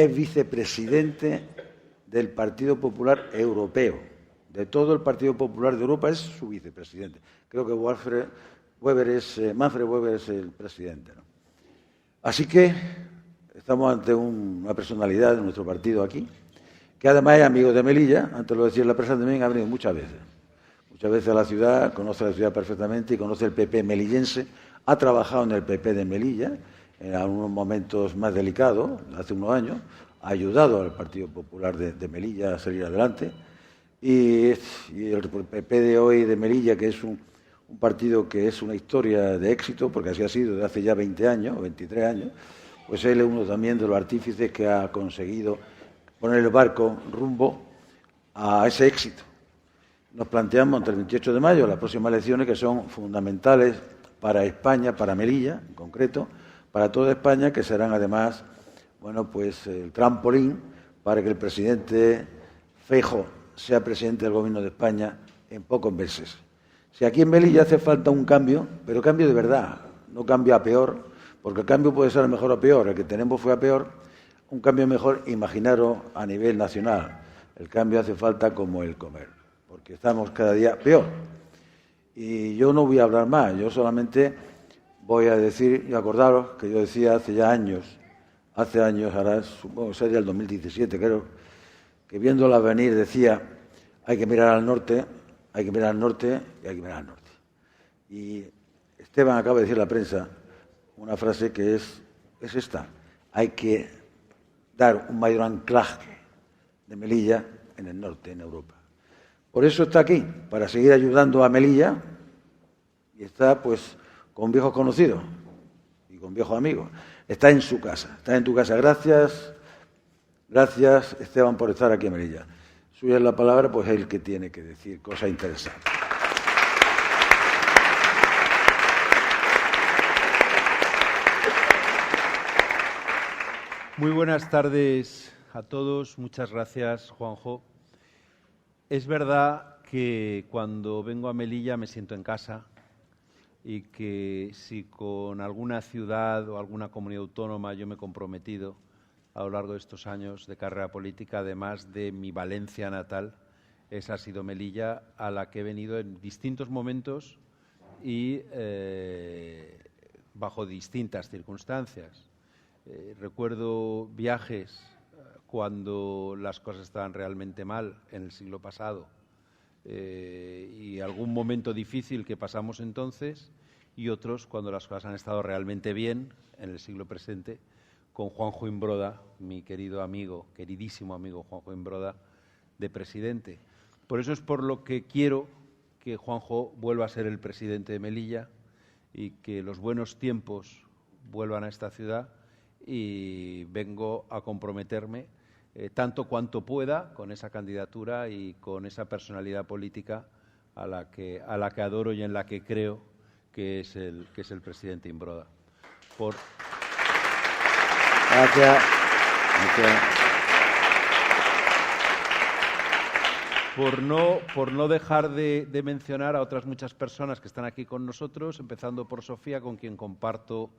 es vicepresidente del Partido Popular Europeo. De todo el Partido Popular de Europa es su vicepresidente. Creo que Manfred Weber es el presidente, ¿no? Así que estamos ante una personalidad de nuestro partido aquí, que además es amigo de Melilla. Antes lo decía en la prensa también, ha venido muchas veces a la ciudad, conoce la ciudad perfectamente y conoce el PP melillense. Ha trabajado en el PP de Melilla en algunos momentos más delicados, hace unos años, ha ayudado al Partido Popular de Melilla a salir adelante. Y el PP de hoy de Melilla, que es un partido que es una historia de éxito, porque así ha sido desde hace ya 20 años o 23 años, pues él es uno también de los artífices que ha conseguido poner el barco rumbo a ese éxito. Nos planteamos ante el 28 de mayo las próximas elecciones, que son fundamentales para España, para Melilla en concreto, para toda España, que serán además, bueno, pues el trampolín para que el presidente Feijóo sea presidente del Gobierno de España en pocos meses. Si aquí en Melilla hace falta un cambio, pero cambio de verdad, no cambio a peor, porque el cambio puede ser mejor o peor, el que tenemos fue a peor, un cambio mejor, imaginaros a nivel nacional. El cambio hace falta como el comer, porque estamos cada día peor. Y yo no voy a hablar más, yo solamente voy a decir y acordaros que yo decía hace años, ahora supongo que sería el 2017, creo, que viéndola venir decía, hay que mirar al norte, hay que mirar al norte y hay que mirar al norte. Y Esteban acaba de decir a la prensa una frase que es esta: hay que dar un mayor anclaje de Melilla en el norte, en Europa. Por eso está aquí, para seguir ayudando a Melilla, y está pues con viejos conocidos y con viejos amigos. Está en su casa, está en tu casa. Gracias, Esteban, por estar aquí en Melilla. Suya es la palabra, pues es el que tiene que decir cosas interesantes. Muy buenas tardes a todos. Muchas gracias, Juanjo. Es verdad que cuando vengo a Melilla me siento en casa y que si con alguna ciudad o alguna comunidad autónoma yo me he comprometido a lo largo de estos años de carrera política, además de mi Valencia natal, esa ha sido Melilla, a la que he venido en distintos momentos y bajo distintas circunstancias. Recuerdo viajes cuando las cosas estaban realmente mal en el siglo pasado y algún momento difícil que pasamos entonces, y otros cuando las cosas han estado realmente bien en el siglo presente, con Juanjo Imbroda, mi querido amigo, queridísimo amigo Juanjo Imbroda, de presidente. Por eso es por lo que quiero que Juanjo vuelva a ser el presidente de Melilla y que los buenos tiempos vuelvan a esta ciudad, y vengo a comprometerme tanto cuanto pueda con esa candidatura y con esa personalidad política a la que adoro y en la que creo que es el presidente Imbroda. Gracias. Por no dejar de mencionar a otras muchas personas que están aquí con nosotros, empezando por Sofía, con quien comparto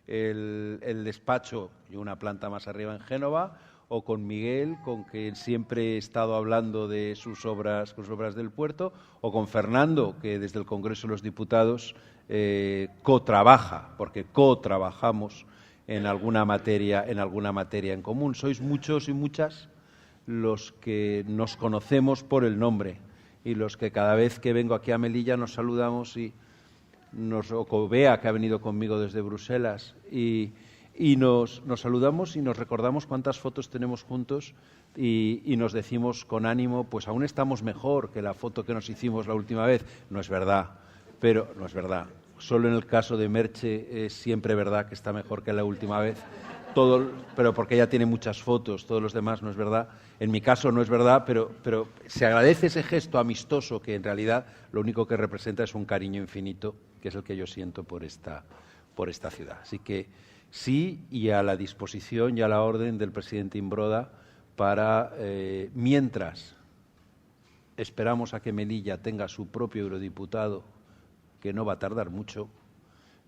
el despacho y una planta más arriba en Génova, o con Miguel, con quien siempre he estado hablando de sus obras del puerto, o con Fernando, que desde el Congreso de los Diputados porque co-trabajamos en alguna materia en común. Sois muchos y muchas los que nos conocemos por el nombre y los que cada vez que vengo aquí a Melilla nos saludamos o Bea, que ha venido conmigo desde Bruselas, y nos saludamos y nos recordamos cuántas fotos tenemos juntos y nos decimos con ánimo, pues aún estamos mejor que la foto que nos hicimos la última vez. No es verdad, pero no es verdad. Solo en el caso de Merche es siempre verdad que está mejor que la última vez. Pero porque ella tiene muchas fotos, todos los demás no es verdad. En mi caso no es verdad, pero se agradece ese gesto amistoso que en realidad lo único que representa es un cariño infinito, que es el que yo siento por esta ciudad. Así que sí, y a la disposición y a la orden del presidente Imbroda para, mientras esperamos a que Melilla tenga su propio eurodiputado, que no va a tardar mucho,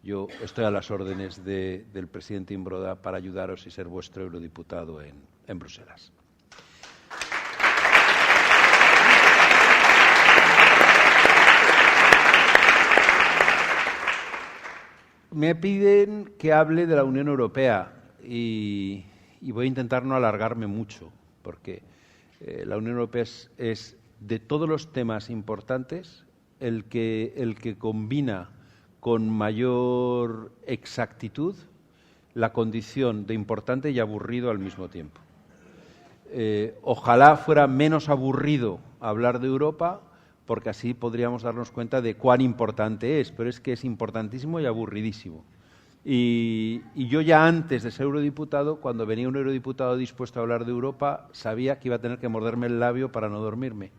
yo estoy a las órdenes del presidente Imbroda para ayudaros y ser vuestro eurodiputado en Bruselas. Me piden que hable de la Unión Europea y voy a intentar no alargarme mucho, porque la Unión Europea es de todos los temas importantes el que combina con mayor exactitud la condición de importante y aburrido al mismo tiempo. Ojalá fuera menos aburrido hablar de Europa, porque así podríamos darnos cuenta de cuán importante es, pero es que es importantísimo y aburridísimo. Y yo ya antes de ser eurodiputado, cuando venía un eurodiputado dispuesto a hablar de Europa, sabía que iba a tener que morderme el labio para no dormirme.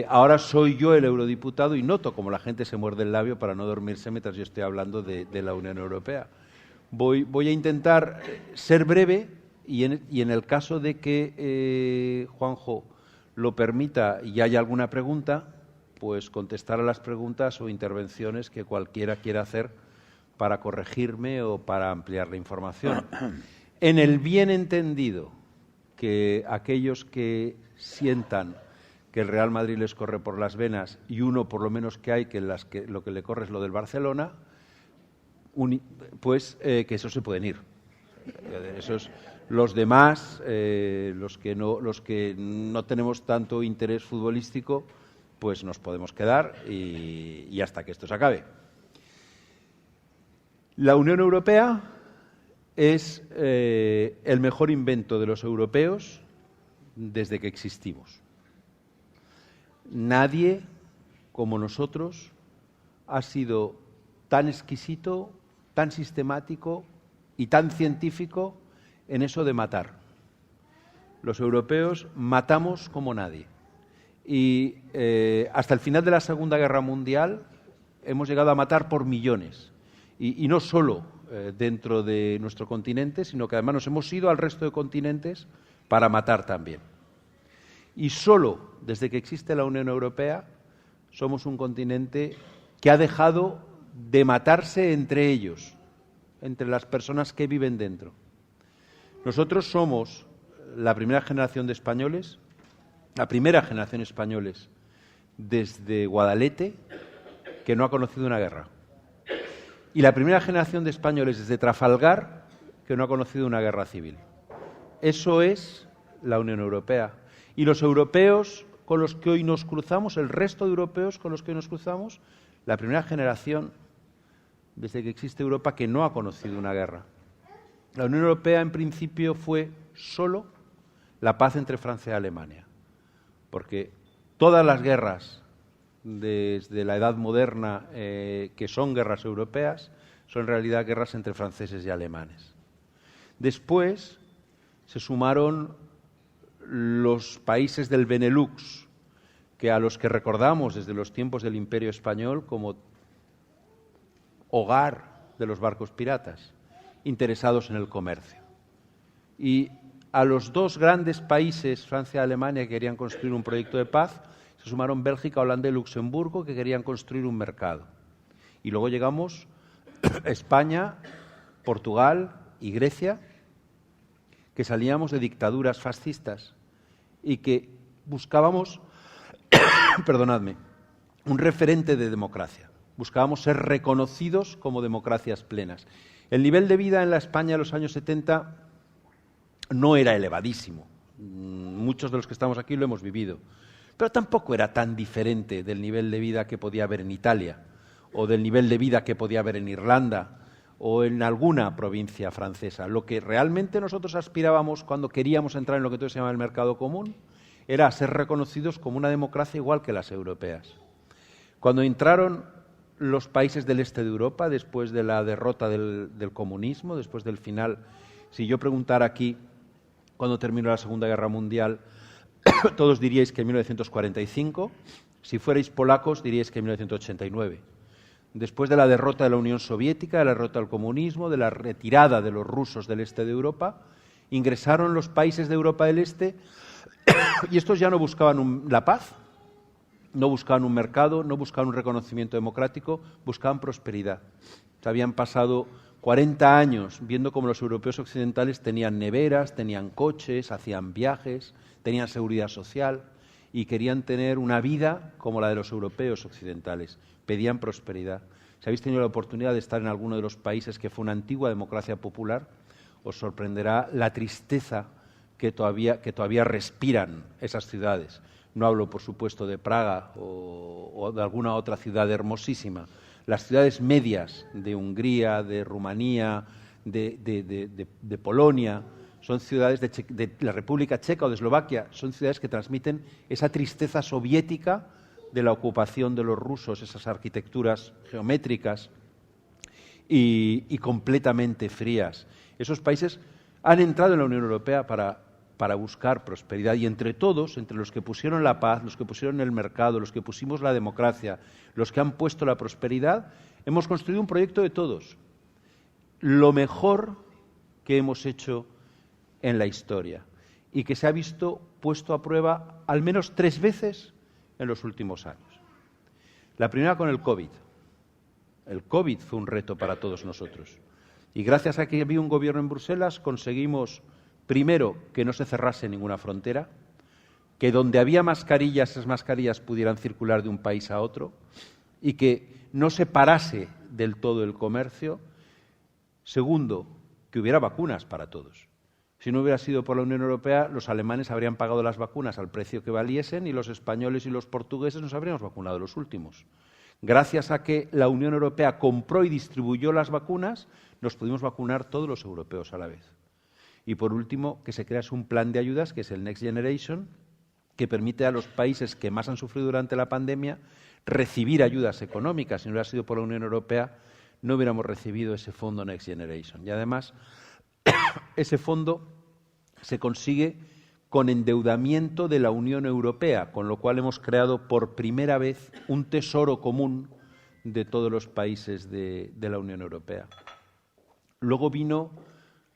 Ahora soy yo el eurodiputado y noto como la gente se muerde el labio para no dormirse mientras yo estoy hablando de la Unión Europea. Voy a intentar ser breve y en el caso de que Juanjo lo permita y haya alguna pregunta, pues contestar a las preguntas o intervenciones que cualquiera quiera hacer para corregirme o para ampliar la información. En el bien entendido que aquellos que sientan que el Real Madrid les corre por las venas y uno por lo menos que hay que lo que le corre es lo del Barcelona, pues que esos se pueden ir. Esos, los demás, los que no tenemos tanto interés futbolístico, pues nos podemos quedar y hasta que esto se acabe. La Unión Europea es el mejor invento de los europeos desde que existimos. Nadie como nosotros ha sido tan exquisito, tan sistemático y tan científico en eso de matar. Los europeos matamos como nadie. Y hasta el final de la Segunda Guerra Mundial hemos llegado a matar por millones. Y no solo dentro de nuestro continente, sino que además nos hemos ido al resto de continentes para matar también. Y solo desde que existe la Unión Europea somos un continente que ha dejado de matarse entre ellos, entre las personas que viven dentro. Nosotros somos la primera generación de españoles, desde Guadalete, que no ha conocido una guerra. Y la primera generación de españoles desde Trafalgar, que no ha conocido una guerra civil. Eso es la Unión Europea. Y los europeos con los que hoy nos cruzamos, el resto de europeos con los que hoy nos cruzamos, la primera generación desde que existe Europa que no ha conocido una guerra. La Unión Europea, en principio, fue solo la paz entre Francia y Alemania, porque todas las guerras desde la Edad Moderna, que son guerras europeas, son en realidad guerras entre franceses y alemanes. Después se sumaron los países del Benelux, a los que recordamos desde los tiempos del Imperio Español como hogar de los barcos piratas, interesados en el comercio. Y a los dos grandes países, Francia y Alemania, que querían construir un proyecto de paz, se sumaron Bélgica, Holanda y Luxemburgo, que querían construir un mercado. Y luego llegamos España, Portugal y Grecia, que salíamos de dictaduras fascistas y que buscábamos, perdonadme, un referente de democracia. Buscábamos ser reconocidos como democracias plenas. El nivel de vida en la España de los años 70 no era elevadísimo. Muchos de los que estamos aquí lo hemos vivido. Pero tampoco era tan diferente del nivel de vida que podía haber en Italia, o del nivel de vida que podía haber en Irlanda, o en alguna provincia francesa. Lo que realmente nosotros aspirábamos cuando queríamos entrar en lo que entonces se llama el mercado común era ser reconocidos como una democracia igual que las europeas. Cuando entraron los países del este de Europa, después de la derrota del comunismo, después del final, si yo preguntara aquí cuándo terminó la Segunda Guerra Mundial, todos diríais que en 1945, si fuerais polacos diríais que en 1989. Después de la derrota de la Unión Soviética, de la derrota del comunismo, de la retirada de los rusos del este de Europa, ingresaron los países de Europa del Este y estos ya no buscaban la paz, no buscaban un mercado, no buscaban un reconocimiento democrático, buscaban prosperidad. Se habían pasado 40 años viendo cómo los europeos occidentales tenían neveras, tenían coches, hacían viajes, tenían seguridad social y querían tener una vida como la de los europeos occidentales. Pedían prosperidad. Si habéis tenido la oportunidad de estar en alguno de los países que fue una antigua democracia popular, os sorprenderá la tristeza que todavía respiran esas ciudades. No hablo, por supuesto, de Praga o de alguna otra ciudad hermosísima. Las ciudades medias de Hungría, de Rumanía, de Polonia, son ciudades de la República Checa o de Eslovaquia, son ciudades que transmiten esa tristeza soviética de la ocupación de los rusos, esas arquitecturas geométricas y completamente frías. Esos países han entrado en la Unión Europea para buscar prosperidad y entre todos, entre los que pusieron la paz, los que pusieron el mercado, los que pusimos la democracia, los que han puesto la prosperidad, hemos construido un proyecto de todos. Lo mejor que hemos hecho en la historia y que se ha visto puesto a prueba al menos 3 veces en los últimos años. La primera con el COVID. El COVID fue un reto para todos nosotros. Y gracias a que había un gobierno en Bruselas conseguimos, primero, que no se cerrase ninguna frontera, que donde había mascarillas, esas mascarillas pudieran circular de un país a otro y que no se parase del todo el comercio. Segundo, que hubiera vacunas para todos. Si no hubiera sido por la Unión Europea, los alemanes habrían pagado las vacunas al precio que valiesen y los españoles y los portugueses nos habríamos vacunado los últimos. Gracias a que la Unión Europea compró y distribuyó las vacunas, nos pudimos vacunar todos los europeos a la vez. Y por último, que se crease un plan de ayudas, que es el Next Generation, que permite a los países que más han sufrido durante la pandemia recibir ayudas económicas. Si no hubiera sido por la Unión Europea, no hubiéramos recibido ese fondo Next Generation. Y además, ese fondo se consigue con endeudamiento de la Unión Europea, con lo cual hemos creado por primera vez un tesoro común de todos los países de la Unión Europea. Luego vino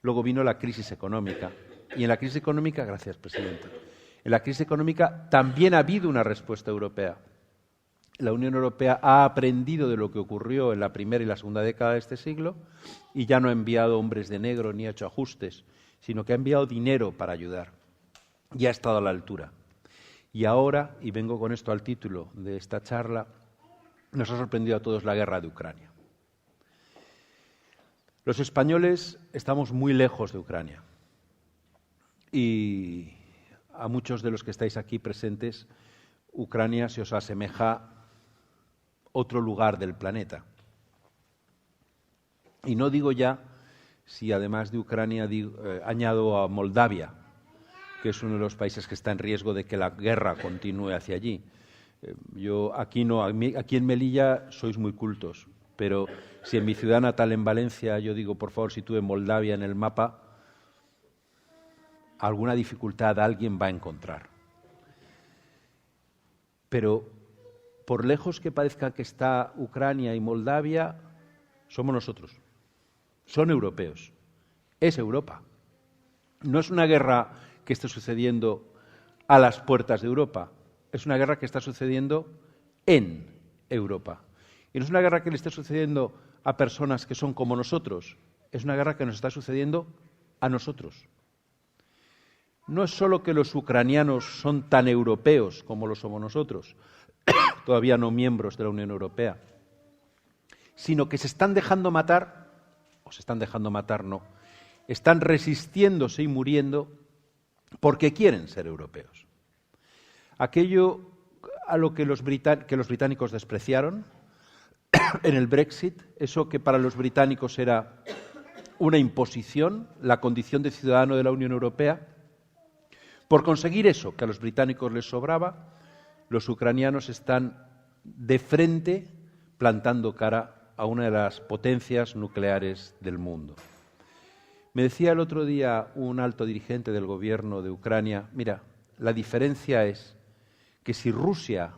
la crisis económica. Y en la crisis económica, gracias, presidente, en la crisis económica también ha habido una respuesta europea. La Unión Europea ha aprendido de lo que ocurrió en la primera y la segunda década de este siglo y ya no ha enviado hombres de negro ni ha hecho ajustes, sino que ha enviado dinero para ayudar y ha estado a la altura. Y ahora, y vengo con esto al título de esta charla, nos ha sorprendido a todos la guerra de Ucrania. Los españoles estamos muy lejos de Ucrania y a muchos de los que estáis aquí presentes, Ucrania se os asemeja otro lugar del planeta. Y no digo ya si además de Ucrania añado a Moldavia, que es uno de los países que está en riesgo de que la guerra continúe hacia allí. Aquí en Melilla sois muy cultos, pero si en mi ciudad natal, en Valencia, yo digo, por favor, sitúe Moldavia en el mapa, alguna dificultad alguien va a encontrar. Pero por lejos que parezca que está Ucrania y Moldavia, somos nosotros. Son europeos. Es Europa. No es una guerra que esté sucediendo a las puertas de Europa. Es una guerra que está sucediendo en Europa. Y no es una guerra que le esté sucediendo a personas que son como nosotros. Es una guerra que nos está sucediendo a nosotros. No es solo que los ucranianos son tan europeos como lo somos nosotros, todavía no miembros de la Unión Europea, sino que se están dejando matar, o se están dejando matar no, están resistiéndose y muriendo porque quieren ser europeos. Aquello a lo que los británicos despreciaron en el Brexit, eso que para los británicos era una imposición, la condición de ciudadano de la Unión Europea, por conseguir eso que a los británicos les sobraba, los ucranianos están de frente plantando cara a una de las potencias nucleares del mundo. Me decía el otro día un alto dirigente del gobierno de Ucrania, mira, la diferencia es que si Rusia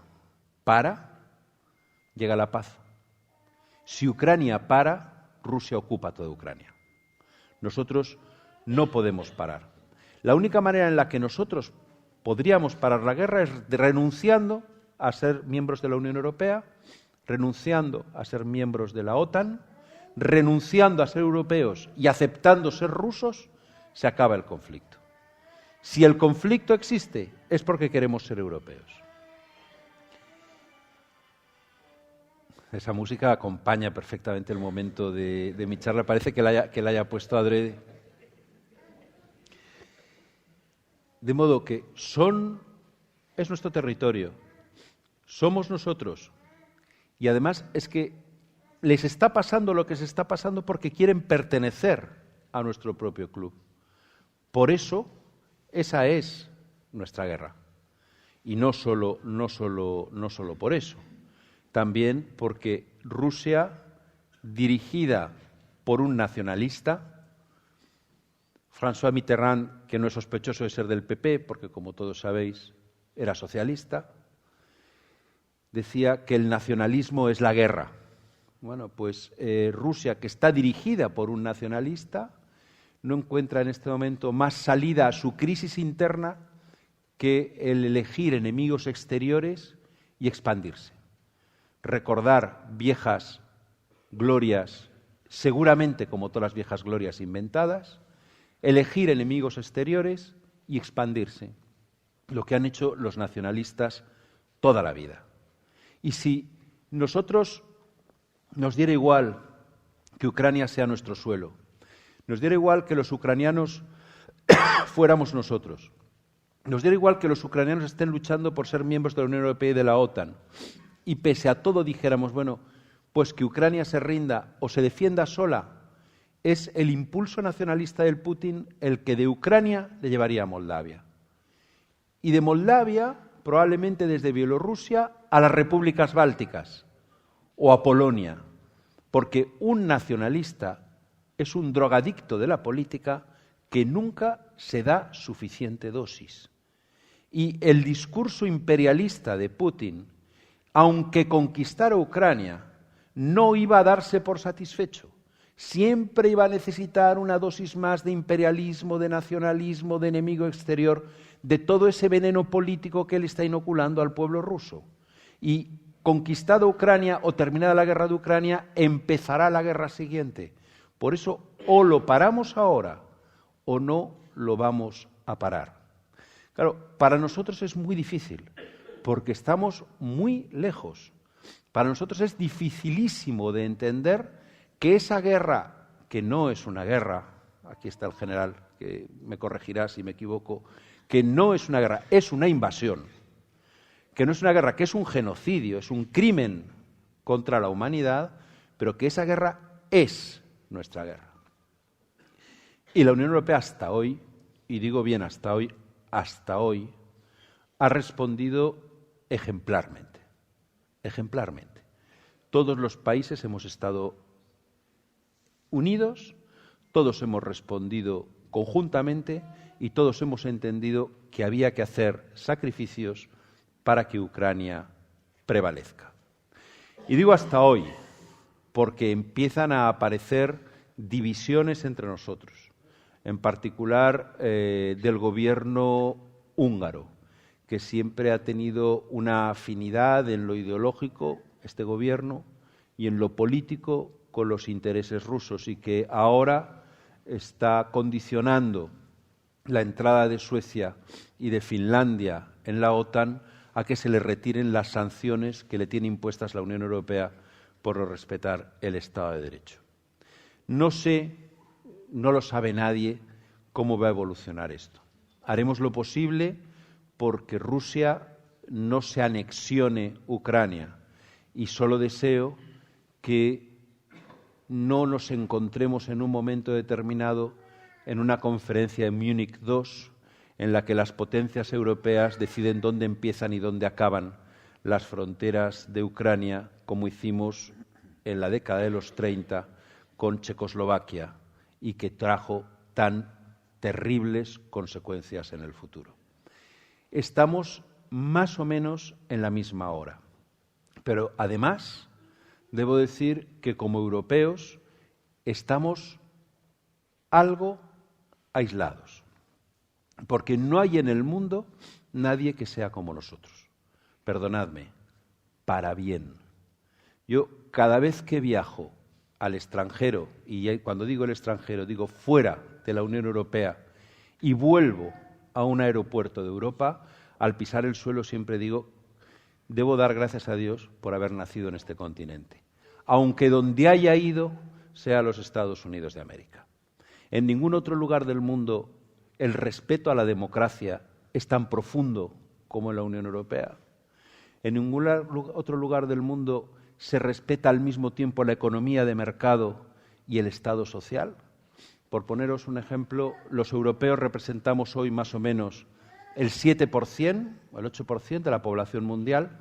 para, llega la paz. Si Ucrania para, Rusia ocupa toda Ucrania. Nosotros no podemos parar. La única manera en la que nosotros podríamos parar la guerra es renunciando a ser miembros de la Unión Europea, renunciando a ser miembros de la OTAN, renunciando a ser europeos y aceptando ser rusos, se acaba el conflicto. Si el conflicto existe, es porque queremos ser europeos. Esa música acompaña perfectamente el momento de mi charla. Parece que la haya puesto adrede. De modo que es nuestro territorio, somos nosotros. Y además es que les está pasando lo que se está pasando porque quieren pertenecer a nuestro propio club. Por eso, esa es nuestra guerra. Y no solo por eso. También porque Rusia, dirigida por un nacionalista, François Mitterrand, que no es sospechoso de ser del PP, porque como todos sabéis, era socialista, decía que el nacionalismo es la guerra. Bueno, pues Rusia, que está dirigida por un nacionalista, no encuentra en este momento más salida a su crisis interna que el elegir enemigos exteriores y expandirse. Recordar viejas glorias, seguramente como todas las viejas glorias inventadas, elegir enemigos exteriores y expandirse, lo que han hecho los nacionalistas toda la vida. Y si nosotros nos diera igual que Ucrania sea nuestro suelo, nos diera igual que los ucranianos fuéramos nosotros, nos diera igual que los ucranianos estén luchando por ser miembros de la Unión Europea y de la OTAN, y pese a todo dijéramos, bueno, pues que Ucrania se rinda o se defienda sola, es el impulso nacionalista del Putin el que de Ucrania le llevaría a Moldavia. Y de Moldavia, probablemente desde Bielorrusia, a las repúblicas bálticas o a Polonia, porque un nacionalista es un drogadicto de la política que nunca se da suficiente dosis. Y el discurso imperialista de Putin, aunque conquistara Ucrania, no iba a darse por satisfecho. Siempre iba a necesitar una dosis más de imperialismo, de nacionalismo, de enemigo exterior, de todo ese veneno político que él está inoculando al pueblo ruso. Y conquistada Ucrania o terminada la guerra de Ucrania, empezará la guerra siguiente. Por eso, o lo paramos ahora o no lo vamos a parar. Claro, para nosotros es muy difícil, porque estamos muy lejos. Para nosotros es dificilísimo de entender que esa guerra, que no es una guerra, aquí está el general, que me corregirá si me equivoco, que no es una guerra, es una invasión, que no es una guerra, que es un genocidio, es un crimen contra la humanidad, pero que esa guerra es nuestra guerra. Y la Unión Europea hasta hoy, y digo bien hasta hoy, ha respondido ejemplarmente. Todos los países hemos estado unidos, todos hemos respondido conjuntamente y todos hemos entendido que había que hacer sacrificios para que Ucrania prevalezca. Y digo hasta hoy, porque empiezan a aparecer divisiones entre nosotros, en particular del gobierno húngaro, que siempre ha tenido una afinidad en lo ideológico, este gobierno, y en lo político con los intereses rusos, y que ahora está condicionando la entrada de Suecia y de Finlandia en la OTAN a que se le retiren las sanciones que le tiene impuestas la Unión Europea por no respetar el Estado de Derecho. No sé, no lo sabe nadie, cómo va a evolucionar esto. Haremos lo posible porque Rusia no se anexione Ucrania y solo deseo que no nos encontremos en un momento determinado en una conferencia en Múnich II en la que las potencias europeas deciden dónde empiezan y dónde acaban las fronteras de Ucrania, como hicimos en la década de los 30 con Checoslovaquia y que trajo tan terribles consecuencias en el futuro. Estamos más o menos en la misma hora, pero además debo decir que como europeos estamos algo aislados, porque no hay en el mundo nadie que sea como nosotros. Perdonadme, para bien. Yo cada vez que viajo al extranjero, y cuando digo el extranjero, digo fuera de la Unión Europea, y vuelvo a un aeropuerto de Europa, al pisar el suelo siempre digo, debo dar gracias a Dios por haber nacido en este continente, aunque donde haya ido sea los Estados Unidos de América. En ningún otro lugar del mundo el respeto a la democracia es tan profundo como en la Unión Europea. En ningún otro lugar del mundo se respeta al mismo tiempo la economía de mercado y el Estado social. Por poneros un ejemplo, los europeos representamos hoy más o menos el 7% o el 8% de la población mundial.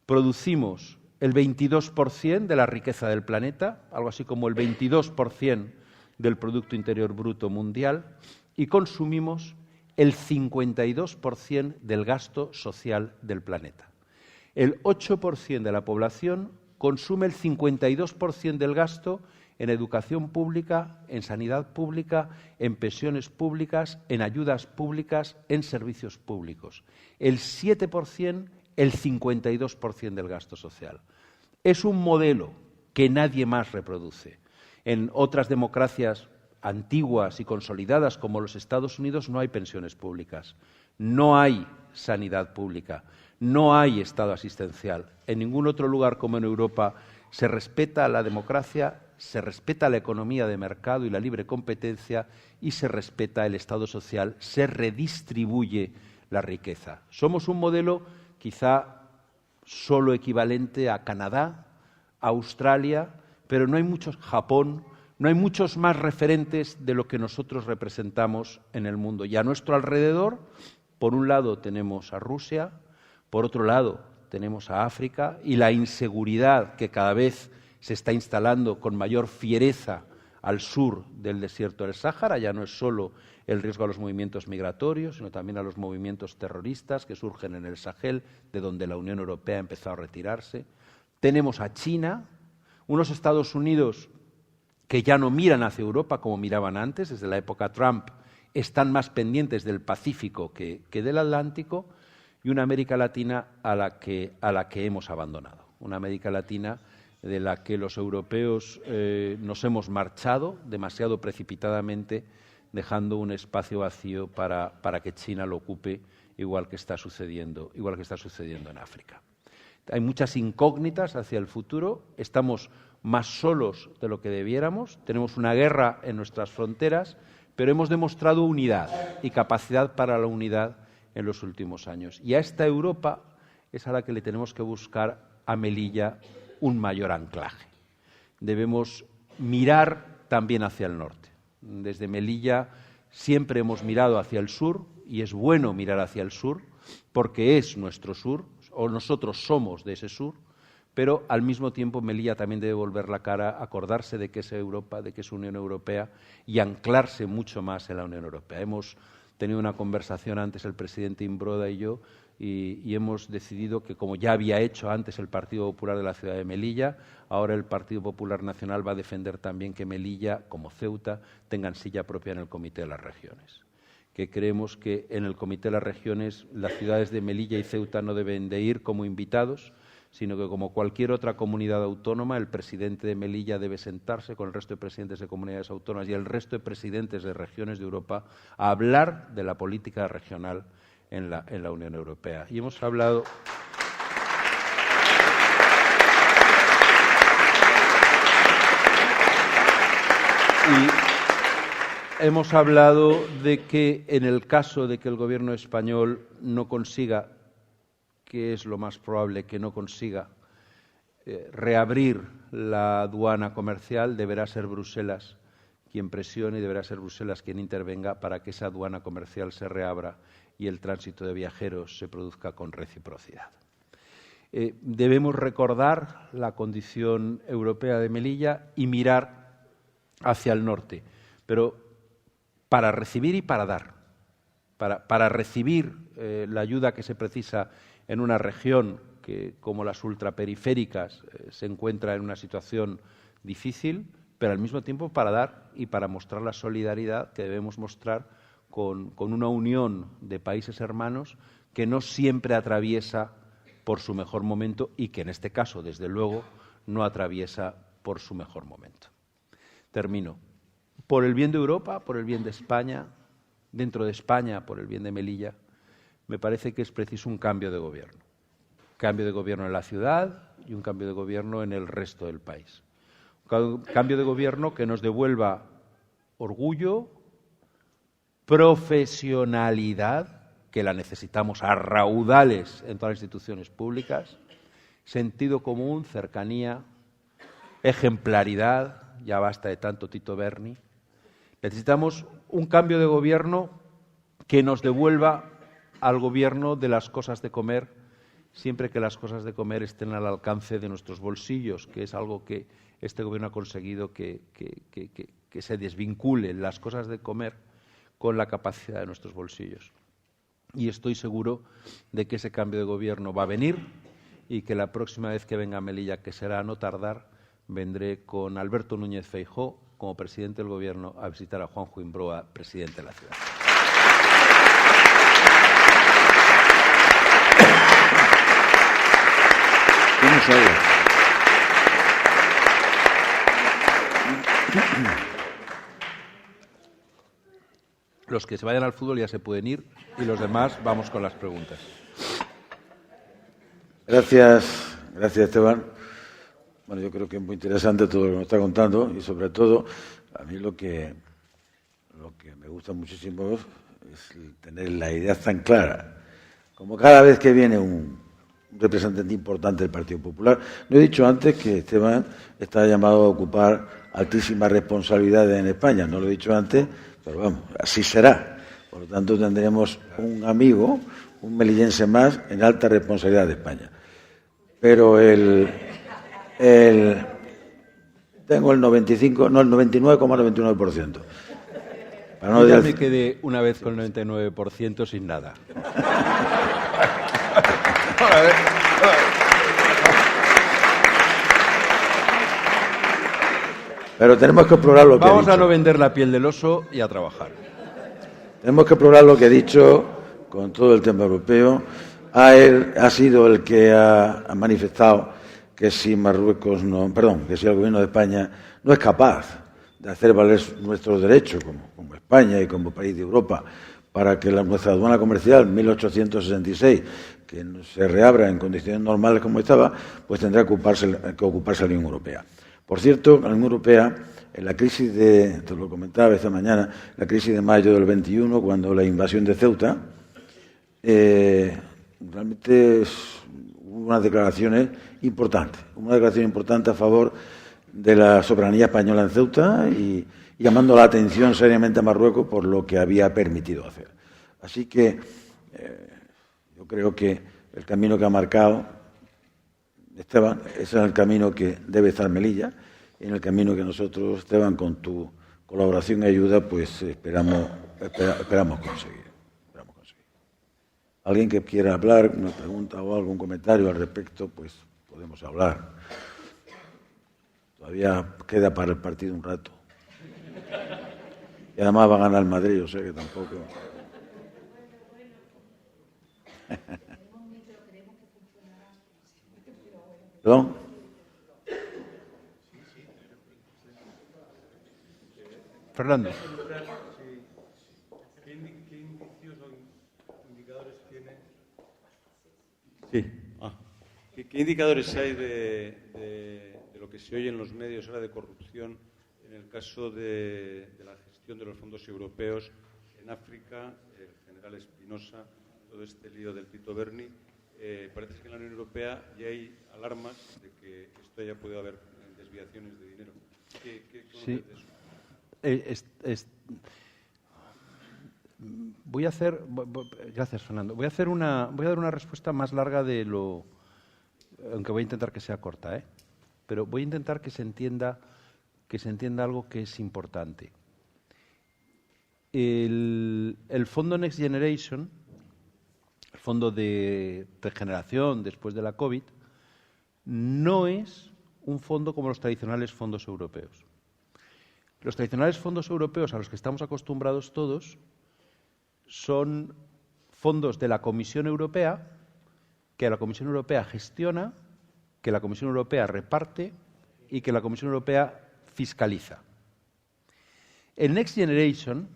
Producimos el 22% de la riqueza del planeta, algo así como el 22% del Producto Interior Bruto mundial, y consumimos el 52% del gasto social del planeta. El 8% de la población consume el 52% del gasto en educación pública, en sanidad pública, en pensiones públicas, en ayudas públicas, en servicios públicos. El 7%, el 52% del gasto social. Es un modelo que nadie más reproduce. En otras democracias antiguas y consolidadas como los Estados Unidos no hay pensiones públicas, no hay sanidad pública, no hay Estado asistencial. En ningún otro lugar como en Europa se respeta la democracia, se respeta la economía de mercado y la libre competencia y se respeta el Estado social, se redistribuye la riqueza. Somos un modelo quizá solo equivalente a Canadá, a Australia, pero no hay muchos, Japón, no hay muchos más referentes de lo que nosotros representamos en el mundo. Y a nuestro alrededor, por un lado tenemos a Rusia, por otro lado tenemos a África y la inseguridad que cada vez se está instalando con mayor fiereza al sur del desierto del Sáhara. Ya no es solo el riesgo a los movimientos migratorios, sino también a los movimientos terroristas que surgen en el Sahel, de donde la Unión Europea ha empezado a retirarse. Tenemos a China, unos Estados Unidos que ya no miran hacia Europa como miraban antes, desde la época Trump, están más pendientes del Pacífico que del Atlántico, y una América Latina a la que hemos abandonado. Una América Latina de la que los europeos nos hemos marchado demasiado precipitadamente, dejando un espacio vacío para que China lo ocupe, igual que está sucediendo en África. Hay muchas incógnitas hacia el futuro, estamos más solos de lo que debiéramos, tenemos una guerra en nuestras fronteras, pero hemos demostrado unidad y capacidad para la unidad en los últimos años. Y a esta Europa es a la que le tenemos que buscar a Melilla un mayor anclaje. Debemos mirar también hacia el norte. Desde Melilla siempre hemos mirado hacia el sur, y es bueno mirar hacia el sur, porque es nuestro sur, o nosotros somos de ese sur, pero al mismo tiempo Melilla también debe volver la cara, acordarse de que es Europa, de que es Unión Europea, y anclarse mucho más en la Unión Europea. Hemos tenido una conversación antes el presidente Imbroda y yo, y hemos decidido que, como ya había hecho antes el Partido Popular de la ciudad de Melilla, ahora el Partido Popular Nacional va a defender también que Melilla, como Ceuta, tengan silla propia en el Comité de las Regiones. Que creemos que en el Comité de las Regiones las ciudades de Melilla y Ceuta no deben de ir como invitados, sino que, como cualquier otra comunidad autónoma, el presidente de Melilla debe sentarse con el resto de presidentes de comunidades autónomas y el resto de presidentes de regiones de Europa a hablar de la política regional en la Unión Europea. Y hemos hablado... Hemos hablado de que, en el caso de que el Gobierno español no consiga, que es lo más probable que no consiga, reabrir la aduana comercial, deberá ser Bruselas quien presione y deberá ser Bruselas quien intervenga para que esa aduana comercial se reabra y el tránsito de viajeros se produzca con reciprocidad. Debemos recordar la condición europea de Melilla y mirar hacia el norte, pero para recibir y para dar. Para recibir la ayuda que se precisa en una región que, como las ultraperiféricas, se encuentra en una situación difícil, pero al mismo tiempo para dar y para mostrar la solidaridad que debemos mostrar con una unión de países hermanos que no siempre atraviesa por su mejor momento y que en este caso, desde luego, no atraviesa por su mejor momento. Termino. Por el bien de Europa, por el bien de España, dentro de España, por el bien de Melilla, me parece que es preciso un cambio de gobierno. Cambio de gobierno en la ciudad y un cambio de gobierno en el resto del país. Un cambio de gobierno que nos devuelva orgullo, profesionalidad, que la necesitamos a raudales en todas las instituciones públicas, sentido común, cercanía, ejemplaridad, ya basta de tanto Tito Berni. Necesitamos un cambio de gobierno que nos devuelva al gobierno de las cosas de comer, siempre que las cosas de comer estén al alcance de nuestros bolsillos, que es algo que este gobierno ha conseguido que se desvinculen las cosas de comer con la capacidad de nuestros bolsillos. Y estoy seguro de que ese cambio de gobierno va a venir y que la próxima vez que venga a Melilla, que será a no tardar, vendré con Alberto Núñez Feijóo como presidente del Gobierno a visitar a Juanjo Imbroa, presidente de la ciudad. Los que se vayan al fútbol ya se pueden ir y los demás vamos con las preguntas. Gracias, Esteban. Bueno, yo creo que es muy interesante todo lo que nos está contando y, sobre todo, a mí lo que me gusta muchísimo es tener las ideas tan claras. Como cada vez que viene un representante importante del Partido Popular. No he dicho antes que Esteban está llamado a ocupar altísimas responsabilidades en España. No lo he dicho antes, pero vamos, así será. Por lo tanto, tendremos un amigo, un melillense más, en alta responsabilidad de España. Pero tengo el 99,99%. Yo ya me quedé una vez con el 99% sin nada. Pero tenemos que explorar lo que Vamos a no vender la piel del oso y a trabajar. Tenemos que explorar lo que he dicho con todo el tema europeo. Ha sido el que ha manifestado que si el Gobierno de España no es capaz de hacer valer nuestros derechos como España y como país de Europa para que nuestra aduana comercial 1866 que se reabra en condiciones normales como estaba, pues tendrá que ocuparse la Unión Europea. Por cierto, la Unión Europea, en la crisis te lo comentaba esta mañana, la crisis de mayo del 21, cuando la invasión de Ceuta, realmente hubo unas declaraciones importantes, una declaración importante a favor de la soberanía española en Ceuta y llamando la atención seriamente a Marruecos por lo que había permitido hacer. Así que yo creo que el camino que ha marcado Esteban, ese es el camino que debe estar Melilla, y en el camino que nosotros, Esteban, con tu colaboración y ayuda, pues esperamos conseguir. Alguien que quiera hablar, una pregunta o algún comentario al respecto, pues podemos hablar. Todavía queda para el partido un rato. Y además va a ganar el Madrid, yo sé que tampoco. ¿Perdón? Fernando. ¿Qué indicios o indicadores tiene? Sí. ¿Qué indicadores hay de lo que se oye en los medios ahora de corrupción en el caso de la gestión de los fondos europeos en África, el general Espinosa, todo este lío del Tito Berni? Parece que en la Unión Europea ya hay alarmas de que esto ya puede haber desviaciones de dinero. ¿Qué Sí. Es eso? Voy a hacer, gracias Fernando, voy a dar una respuesta más larga de lo, aunque voy a intentar que sea corta, pero voy a intentar que se entienda algo que es importante. El fondo Next Generation, el fondo de regeneración después de la COVID, no es un fondo como los tradicionales fondos europeos. Los tradicionales fondos europeos a los que estamos acostumbrados todos son fondos de la Comisión Europea, que la Comisión Europea gestiona, que la Comisión Europea reparte y que la Comisión Europea fiscaliza. El Next Generation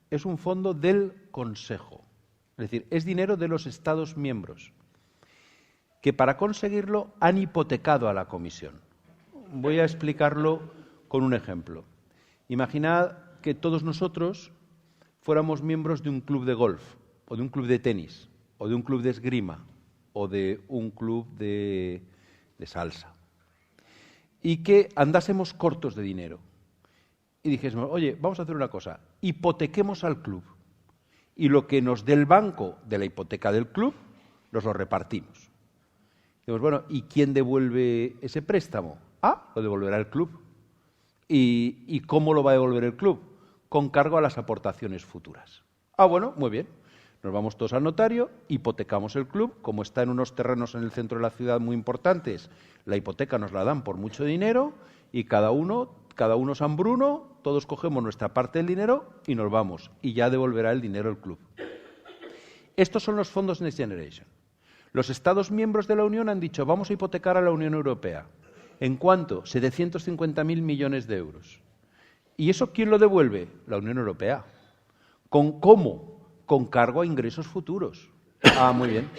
es un fondo del Consejo, es decir, es dinero de los Estados miembros, que para conseguirlo han hipotecado a la Comisión. Voy a explicarlo con un ejemplo. Imaginad que todos nosotros fuéramos miembros de un club de golf, o de un club de tenis, o de un club de esgrima, o de un club de salsa, y que andásemos cortos de dinero. Y dijésemos, oye, vamos a hacer una cosa, hipotequemos al club, y lo que nos dé el banco de la hipoteca del club, nos lo repartimos. Decimos, bueno, ¿y quién devuelve ese préstamo? Lo devolverá el club. ¿Y cómo lo va a devolver el club? Con cargo a las aportaciones futuras. Bueno, muy bien. Nos vamos todos al notario, hipotecamos el club, como está en unos terrenos en el centro de la ciudad muy importantes, la hipoteca nos la dan por mucho dinero y cada uno San Bruno, todos cogemos nuestra parte del dinero y nos vamos, y ya devolverá el dinero el club. Estos son los fondos Next Generation. Los Estados miembros de la Unión han dicho, vamos a hipotecar a la Unión Europea. ¿En cuánto? 750.000 millones de euros. ¿Y eso quién lo devuelve? La Unión Europea. ¿Cómo? Con cargo a ingresos futuros. Muy bien.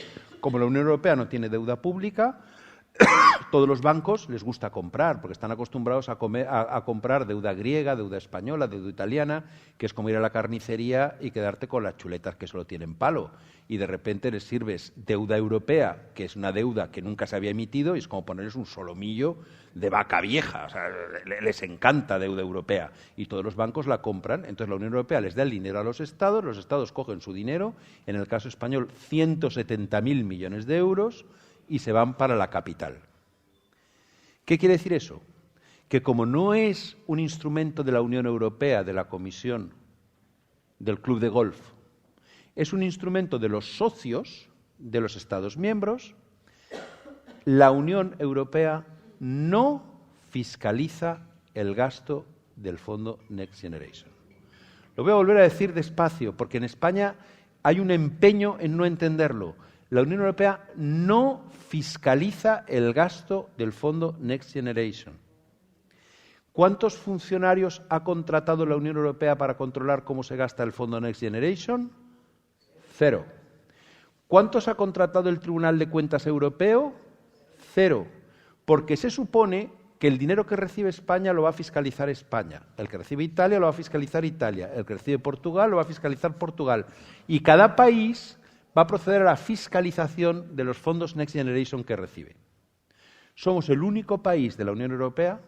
Como la Unión Europea no tiene deuda pública, todos los bancos les gusta comprar, porque están acostumbrados a comprar deuda griega, deuda española, deuda italiana, que es como ir a la carnicería y quedarte con las chuletas que solo tienen palo. Y de repente les sirves deuda europea, que es una deuda que nunca se había emitido, y es como ponerles un solomillo de vaca vieja. O sea, les encanta deuda europea. Y todos los bancos la compran. Entonces la Unión Europea les da el dinero a los Estados cogen su dinero, en el caso español 170.000 millones de euros, y se van para la capital. ¿Qué quiere decir eso? Que como no es un instrumento de la Unión Europea, de la Comisión, del Club de Golf, es un instrumento de los socios de los Estados miembros, la Unión Europea no fiscaliza el gasto del Fondo Next Generation. Lo voy a volver a decir despacio, porque en España hay un empeño en no entenderlo. La Unión Europea no fiscaliza el gasto del Fondo Next Generation. ¿Cuántos funcionarios ha contratado la Unión Europea para controlar cómo se gasta el Fondo Next Generation? 0. ¿Cuántos ha contratado el Tribunal de Cuentas Europeo? 0. Porque se supone que el dinero que recibe España lo va a fiscalizar España, el que recibe Italia lo va a fiscalizar Italia, el que recibe Portugal lo va a fiscalizar Portugal. Y cada país va a proceder a la fiscalización de los fondos Next Generation que recibe. Somos el único país de la Unión Europea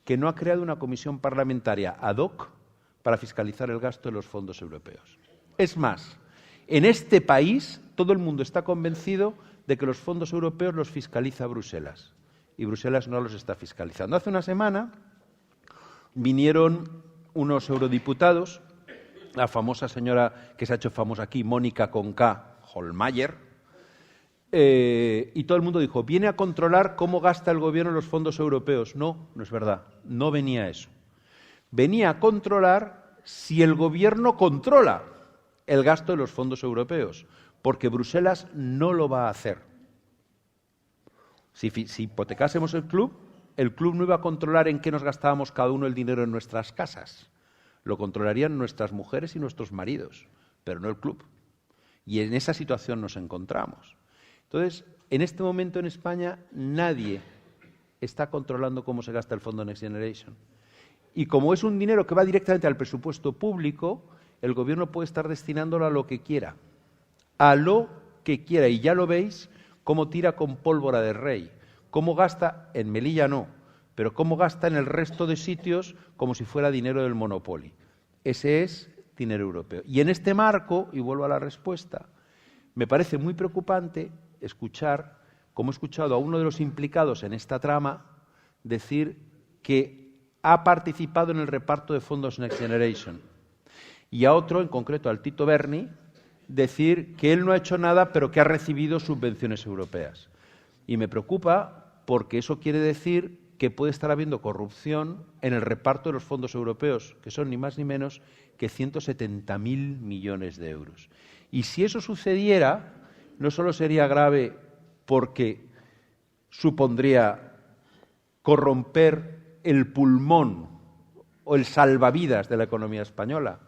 que no ha creado una comisión parlamentaria ad hoc para fiscalizar el gasto de los fondos europeos. Es más, en este país todo el mundo está convencido de que los fondos europeos los fiscaliza Bruselas y Bruselas no los está fiscalizando. Hace una semana vinieron unos eurodiputados, la famosa señora que se ha hecho famosa aquí, Mónica con K, Hohlmeier, y todo el mundo dijo, viene a controlar cómo gasta el gobierno los fondos europeos. No, no es verdad, no venía eso. Venía a controlar si el gobierno controla el gasto de los fondos europeos, porque Bruselas no lo va a hacer. Si hipotecásemos el club no iba a controlar en qué nos gastábamos cada uno el dinero en nuestras casas. Lo controlarían nuestras mujeres y nuestros maridos, pero no el club. Y en esa situación nos encontramos. Entonces, en este momento en España nadie está controlando cómo se gasta el Fondo Next Generation. Y como es un dinero que va directamente al presupuesto público, el gobierno puede estar destinándolo a lo que quiera. A lo que quiera. Y ya lo veis cómo tira con pólvora de rey. Cómo gasta, en Melilla no, pero cómo gasta en el resto de sitios como si fuera dinero del Monopoly. Ese es dinero europeo. Y en este marco, y vuelvo a la respuesta, me parece muy preocupante escuchar, como he escuchado a uno de los implicados en esta trama, decir que ha participado en el reparto de fondos Next Generation. Y a otro, en concreto al Tito Berni, decir que él no ha hecho nada, pero que ha recibido subvenciones europeas. Y me preocupa porque eso quiere decir que puede estar habiendo corrupción en el reparto de los fondos europeos, que son ni más ni menos que 170.000 millones de euros. Y si eso sucediera, no solo sería grave porque supondría corromper el pulmón o el salvavidas de la economía española.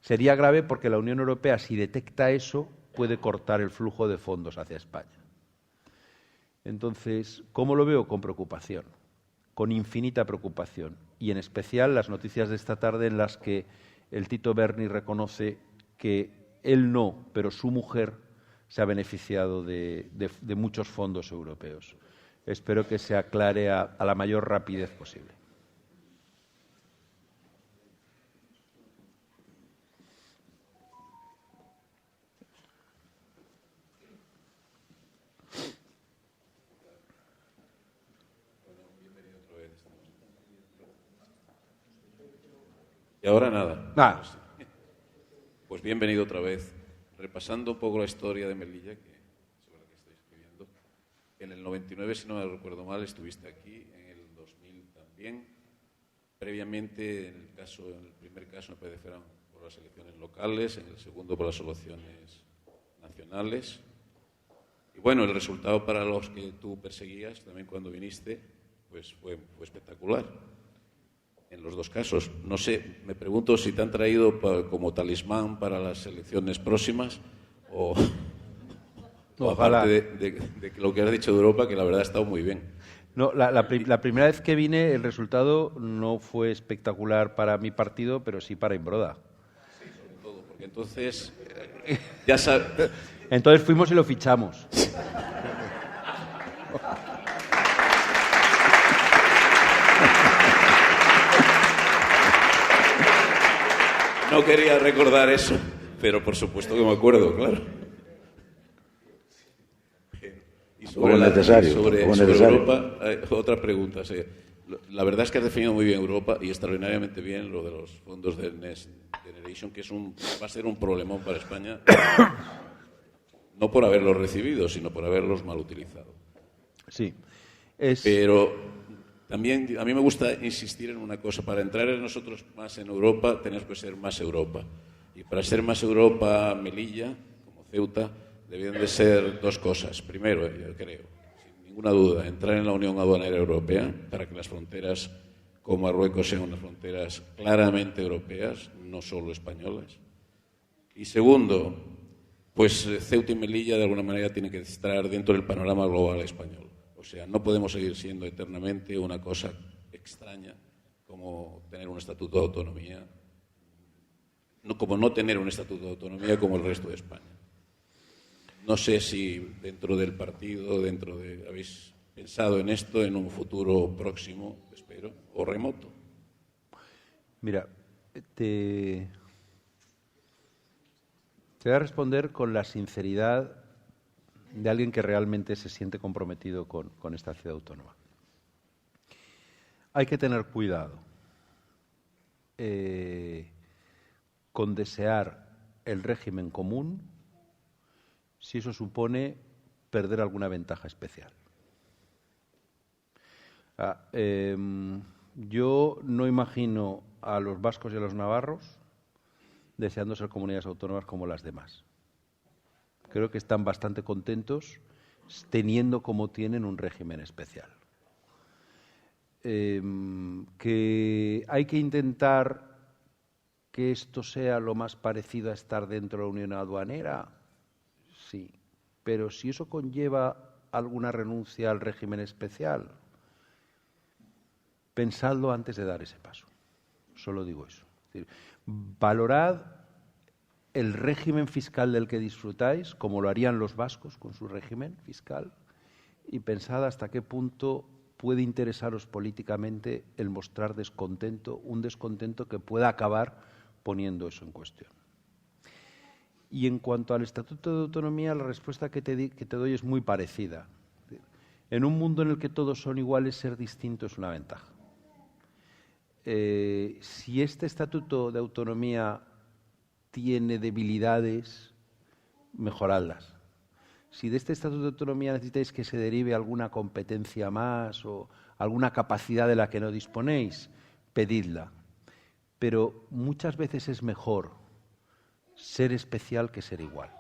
Sería grave porque la Unión Europea, si detecta eso, puede cortar el flujo de fondos hacia España. Entonces, ¿cómo lo veo? Con preocupación, con infinita preocupación. Y en especial las noticias de esta tarde en las que el Tito Berni reconoce que él no, pero su mujer se ha beneficiado de muchos fondos europeos. Espero que se aclare a la mayor rapidez posible. Y ahora nada. Ah. Pues bienvenido otra vez. Repasando un poco la historia de Melilla, sobre la que estoy escribiendo. En el 99, si no me recuerdo mal, estuviste aquí, en el 2000 también. Previamente, en el primer caso me parece fueron por las elecciones locales, en el segundo por las elecciones nacionales. Y bueno, el resultado para los que tú perseguías, también cuando viniste, pues fue espectacular. En los dos casos. No sé, me pregunto si te han traído como talismán para las elecciones próximas o aparte de lo que has dicho de Europa, que la verdad ha estado muy bien. No, la primera vez que vine el resultado no fue espectacular para mi partido, pero sí para Imbroda. Sí, sobre todo, porque entonces ya sabes. Entonces fuimos y lo fichamos. No quería recordar eso, pero por supuesto que me acuerdo, claro. Y sobre Europa, otra pregunta. La verdad es que has definido muy bien Europa y extraordinariamente bien lo de los fondos de Next Generation, que va a ser un problemón para España, no por haberlos recibido, sino por haberlos mal utilizado. Sí. Pero también a mí me gusta insistir en una cosa. Para entrar nosotros más en Europa, tenemos que ser más Europa. Y para ser más Europa, Melilla, como Ceuta, debían de ser dos cosas. Primero, yo creo, sin ninguna duda, entrar en la Unión Aduanera Europea para que las fronteras con Marruecos sean unas fronteras claramente europeas, no solo españolas. Y segundo, pues Ceuta y Melilla de alguna manera tienen que estar dentro del panorama global español. O sea, no podemos seguir siendo eternamente una cosa extraña como tener un estatuto de autonomía, como no tener un estatuto de autonomía como el resto de España. No sé si dentro del partido, habéis pensado en esto en un futuro próximo, espero, o remoto. Mira, te voy a responder con la sinceridad de alguien que realmente se siente comprometido con esta ciudad autónoma. Hay que tener cuidado con desear el régimen común si eso supone perder alguna ventaja especial. Yo no imagino a los vascos y a los navarros deseando ser comunidades autónomas como las demás. Creo que están bastante contentos teniendo como tienen un régimen especial. Que hay que intentar que esto sea lo más parecido a estar dentro de la Unión Aduanera, sí. Pero si eso conlleva alguna renuncia al régimen especial, pensadlo antes de dar ese paso. Solo digo eso. Es decir, valorad el régimen fiscal del que disfrutáis, como lo harían los vascos con su régimen fiscal, y pensad hasta qué punto puede interesaros políticamente el mostrar descontento, un descontento que pueda acabar poniendo eso en cuestión. Y en cuanto al Estatuto de Autonomía, la respuesta que te doy es muy parecida. En un mundo en el que todos son iguales, ser distinto es una ventaja. Si este Estatuto de Autonomía tiene debilidades, mejoradlas. Si de este Estatuto de Autonomía necesitáis que se derive alguna competencia más o alguna capacidad de la que no disponéis, pedidla. Pero muchas veces es mejor ser especial que ser igual.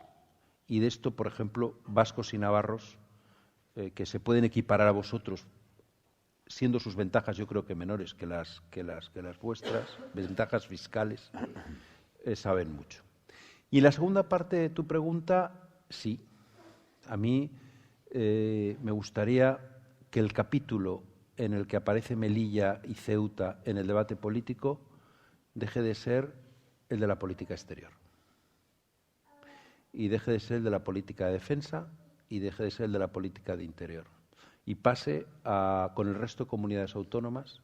Y de esto, por ejemplo, vascos y navarros, que se pueden equiparar a vosotros siendo sus ventajas yo creo que menores que las vuestras, ventajas fiscales, saben mucho. Y la segunda parte de tu pregunta, sí. A mí me gustaría que el capítulo en el que aparece Melilla y Ceuta en el debate político deje de ser el de la política exterior. Y deje de ser el de la política de defensa y deje de ser el de la política de interior. Y pase con el resto de comunidades autónomas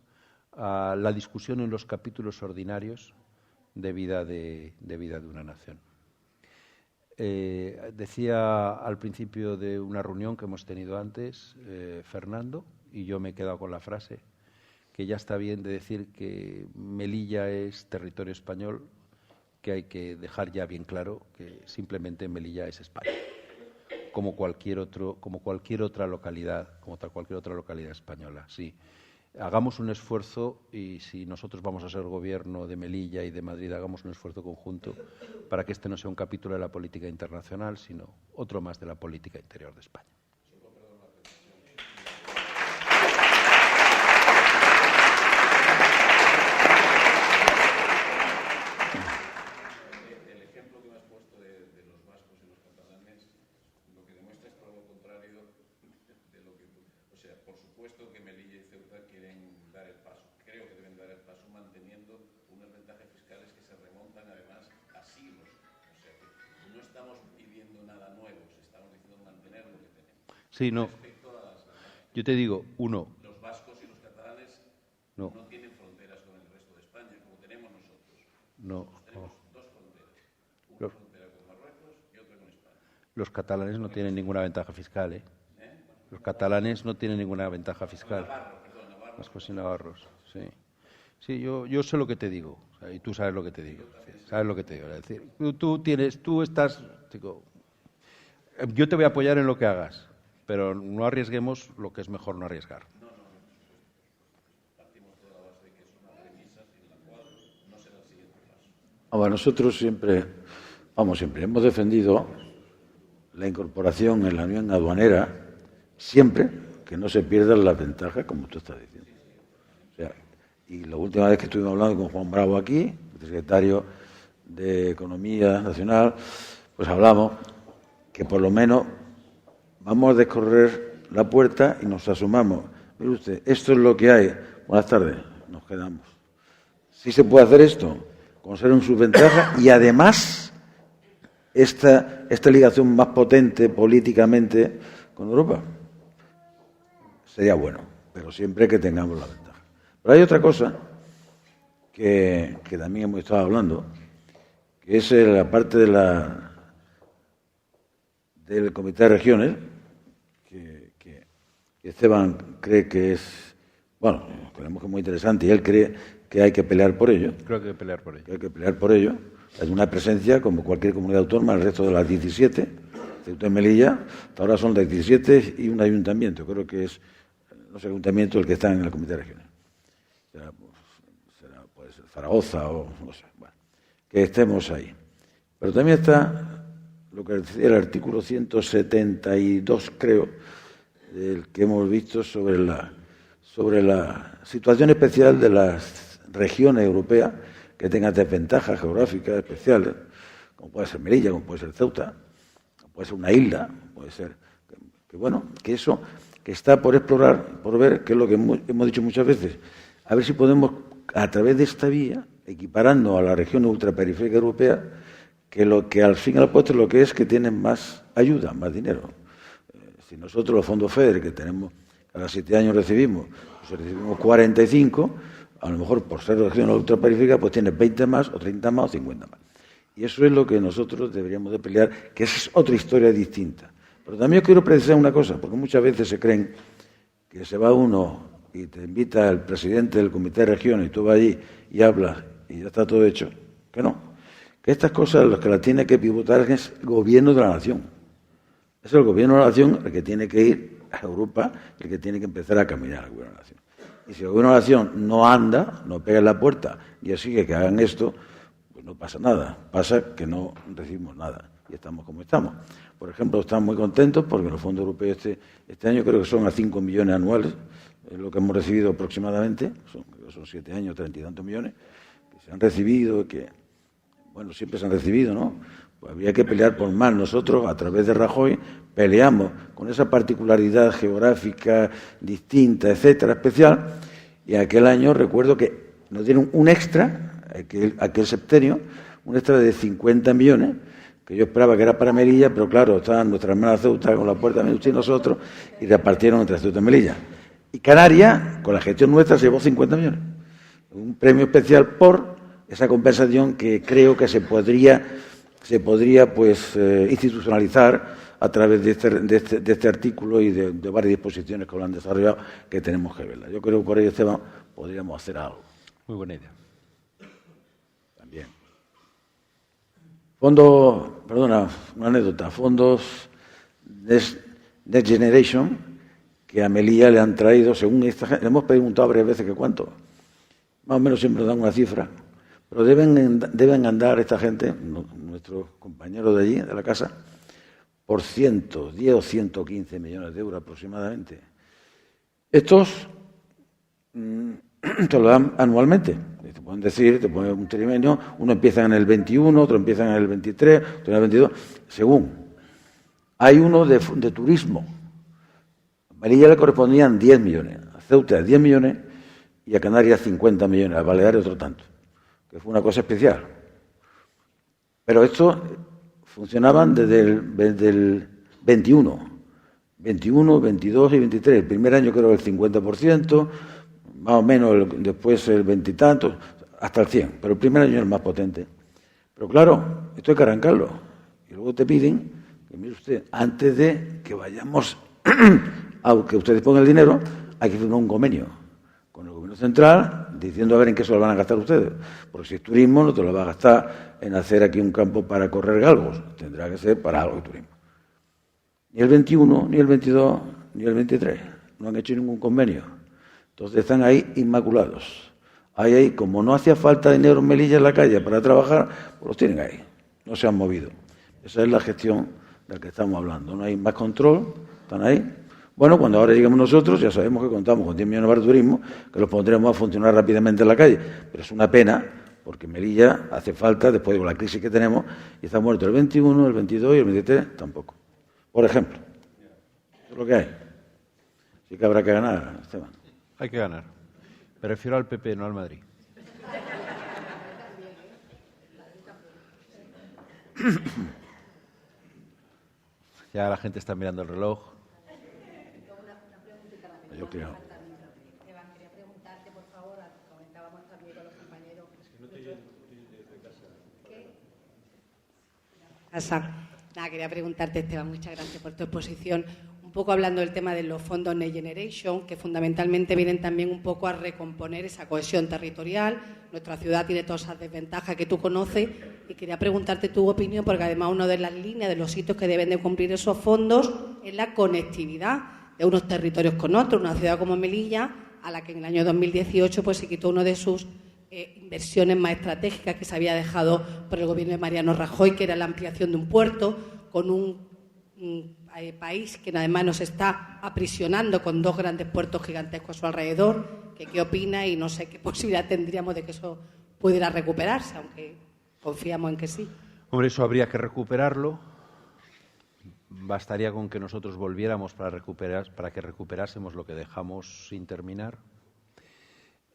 a la discusión en los capítulos ordinarios de vida de una nación. Decía al principio de una reunión que hemos tenido antes, Fernando, y yo me he quedado con la frase, que ya está bien de decir que Melilla es territorio español, que hay que dejar ya bien claro que simplemente Melilla es España, como cualquier otra localidad española. Sí, hagamos un esfuerzo, y si nosotros vamos a ser gobierno de Melilla y de Madrid, hagamos un esfuerzo conjunto para que este no sea un capítulo de la política internacional, sino otro más de la política interior de España. Sí, no. Yo te digo, uno. Los vascos y los catalanes no tienen fronteras con el resto de España, como tenemos nosotros. No. Tenemos dos fronteras. Una frontera con Marruecos y otra con España. Los catalanes no tienen ninguna ventaja fiscal, ¿eh? Los catalanes no tienen ninguna ventaja fiscal. Vascos y navarros, sí. Sí, yo sé lo que te digo, o sea, y tú sabes lo que te digo. Sabes lo que te digo. Es decir, tú estás... Digo, yo te voy a apoyar en lo que hagas, pero no arriesguemos lo que es mejor no arriesgar. Ahora, nosotros siempre hemos defendido la incorporación en la Unión Aduanera, siempre que no se pierdan las ventajas, como tú estás diciendo. O sea, y la última vez que estuvimos hablando con Juan Bravo aquí, el secretario de Economía Nacional, pues hablamos que por lo menos vamos a descorrer la puerta y nos asumamos. Mire usted, esto es lo que hay. Buenas tardes, nos quedamos. Sí se puede hacer esto, conserven sus ventajas y además esta ligación más potente políticamente con Europa. Sería bueno, pero siempre que tengamos la ventaja. Pero hay otra cosa que también hemos estado hablando, que es la parte del Comité de Regiones, que Esteban cree que es, bueno, creemos que es muy interesante y él cree que hay que pelear por ello. Creo que hay que pelear por ello. Que hay que pelear por ello. Hay una presencia, como cualquier comunidad autónoma, el resto de las 17, Ceuta y Melilla, hasta ahora son las 17 y un ayuntamiento. Creo que es, no sé, ayuntamiento el que está en el Comité de Regiones. Puede ser Zaragoza o no sé. Bueno, que estemos ahí. Pero también está lo que decía el artículo 172, creo, del que hemos visto sobre la situación especial de las regiones europeas que tengan desventajas geográficas especiales, como puede ser Melilla, como puede ser Ceuta, como puede ser una isla, puede ser que eso que está por explorar, por ver, que es lo que hemos dicho muchas veces, a ver si podemos, a través de esta vía, equiparando a la región ultraperiférica europea, que lo que al fin y al puesto lo que es que tienen más ayuda, más dinero. Si nosotros los fondos FEDER, que tenemos cada 7 años recibimos 45, a lo mejor por ser región ultraperiférica, pues tiene 20 más, o 30 más, o 50 más. Y eso es lo que nosotros deberíamos de pelear, que esa es otra historia distinta. Pero también quiero precisar una cosa, porque muchas veces se creen que se va uno y te invita el presidente del Comité de Regiones y tú vas allí y hablas y ya está todo hecho. Que no. Que estas cosas los que las tiene que pivotar es el gobierno de la nación. Es el gobierno de la nación el que tiene que ir a Europa, el que tiene que empezar a caminar al gobierno de la nación. Y si el gobierno de la nación no anda, no pega en la puerta y exige que hagan esto, pues no pasa nada. Pasa que no recibimos nada. y estamos como estamos. Por ejemplo, estamos muy contentos porque los fondos europeos este año creo que son a 5 millones anuales, es lo que hemos recibido aproximadamente, son 7 años, 30 y tantos millones, que se han recibido, que, bueno, siempre se han recibido, ¿no? Pues habría que pelear por más. Nosotros, a través de Rajoy, peleamos con esa particularidad geográfica distinta, etcétera, especial, y aquel año recuerdo que nos dieron un extra, aquel septenio, un extra de 50 millones, que yo esperaba que era para Melilla, pero claro, estaban nuestra hermana Ceuta con la puerta de usted y nosotros, y repartieron entre Ceuta y Melilla. Y Canarias, con la gestión nuestra, se llevó 50 millones. Un premio especial por esa compensación que creo que se podría pues institucionalizar a través de este artículo y de varias disposiciones que lo han desarrollado, que tenemos que verla. Yo creo que por ello, Esteban, podríamos hacer algo. Muy buena idea. También. Fondos, perdona, una anécdota, fondos Next Generation, que a Melilla le han traído, según esta gente, le hemos preguntado varias veces que cuánto, más o menos siempre dan una cifra, pero deben andar esta gente, nuestros compañeros de allí, de la casa, por 110 o 115 millones de euros aproximadamente. Estos te lo dan anualmente. Te pueden decir, te ponen un trienio, uno empieza en el 21, otro empieza en el 23, otro en el 22, según. Hay uno de turismo. A Melilla le correspondían 10 millones, a Ceuta 10 millones y a Canarias 50 millones, a Baleares otro tanto, que fue una cosa especial. Pero estos funcionaban desde el 21, 22 y 23. El primer año creo el 50%, más o menos después el 20 y tantos, hasta el 100. Pero el primer año es el más potente. Pero claro, esto hay que arrancarlo. Y luego te piden que, mire usted, antes de que vayamos a que ustedes pongan el dinero, hay que firmar un convenio con el Gobierno Central diciendo a ver en qué se lo van a gastar ustedes. Porque si es turismo, no te lo va a gastar en hacer aquí un campo para correr galgos. Tendrá que ser para algo de turismo. Ni el 21, ni el 22, ni el 23. No han hecho ningún convenio. Entonces están ahí inmaculados. Ahí, como no hacía falta dinero en Melilla en la calle para trabajar, pues los tienen ahí. No se han movido. Esa es la gestión de la que estamos hablando. No hay más control, están ahí. Bueno, cuando ahora lleguemos nosotros, ya sabemos que contamos con 10 millones para el turismo, que los pondremos a funcionar rápidamente en la calle. Pero es una pena, porque Melilla hace falta, después de la crisis que tenemos, y está muerto el 21, el 22 y el 23 tampoco. Por ejemplo. Eso es lo que hay. Así que habrá que ganar, Esteban. Hay que ganar. Prefiero al PP, no al Madrid. Ya la gente está mirando el reloj. Yo creo. Quería preguntarte, por favor, comentábamos también con los compañeros. Quería preguntarte, Esteban, muchas gracias por tu exposición. Un poco hablando del tema de los fondos Next Generation, que fundamentalmente vienen también un poco a recomponer esa cohesión territorial. Nuestra ciudad tiene todas esas desventajas que tú conoces y quería preguntarte tu opinión, porque además una de las líneas, de los hitos que deben de cumplir esos fondos es la conectividad de unos territorios con otros. Una ciudad como Melilla, a la que en el año 2018 pues, se quitó una de sus inversiones más estratégicas que se había dejado por el gobierno de Mariano Rajoy, que era la ampliación de un puerto, con un país que además nos está aprisionando con 2 grandes puertos gigantescos a su alrededor. ¿Qué opina? Y no sé qué posibilidad tendríamos de que eso pudiera recuperarse, aunque confiamos en que sí. Hombre, eso habría que recuperarlo. Bastaría con que nosotros volviéramos para que recuperásemos lo que dejamos sin terminar.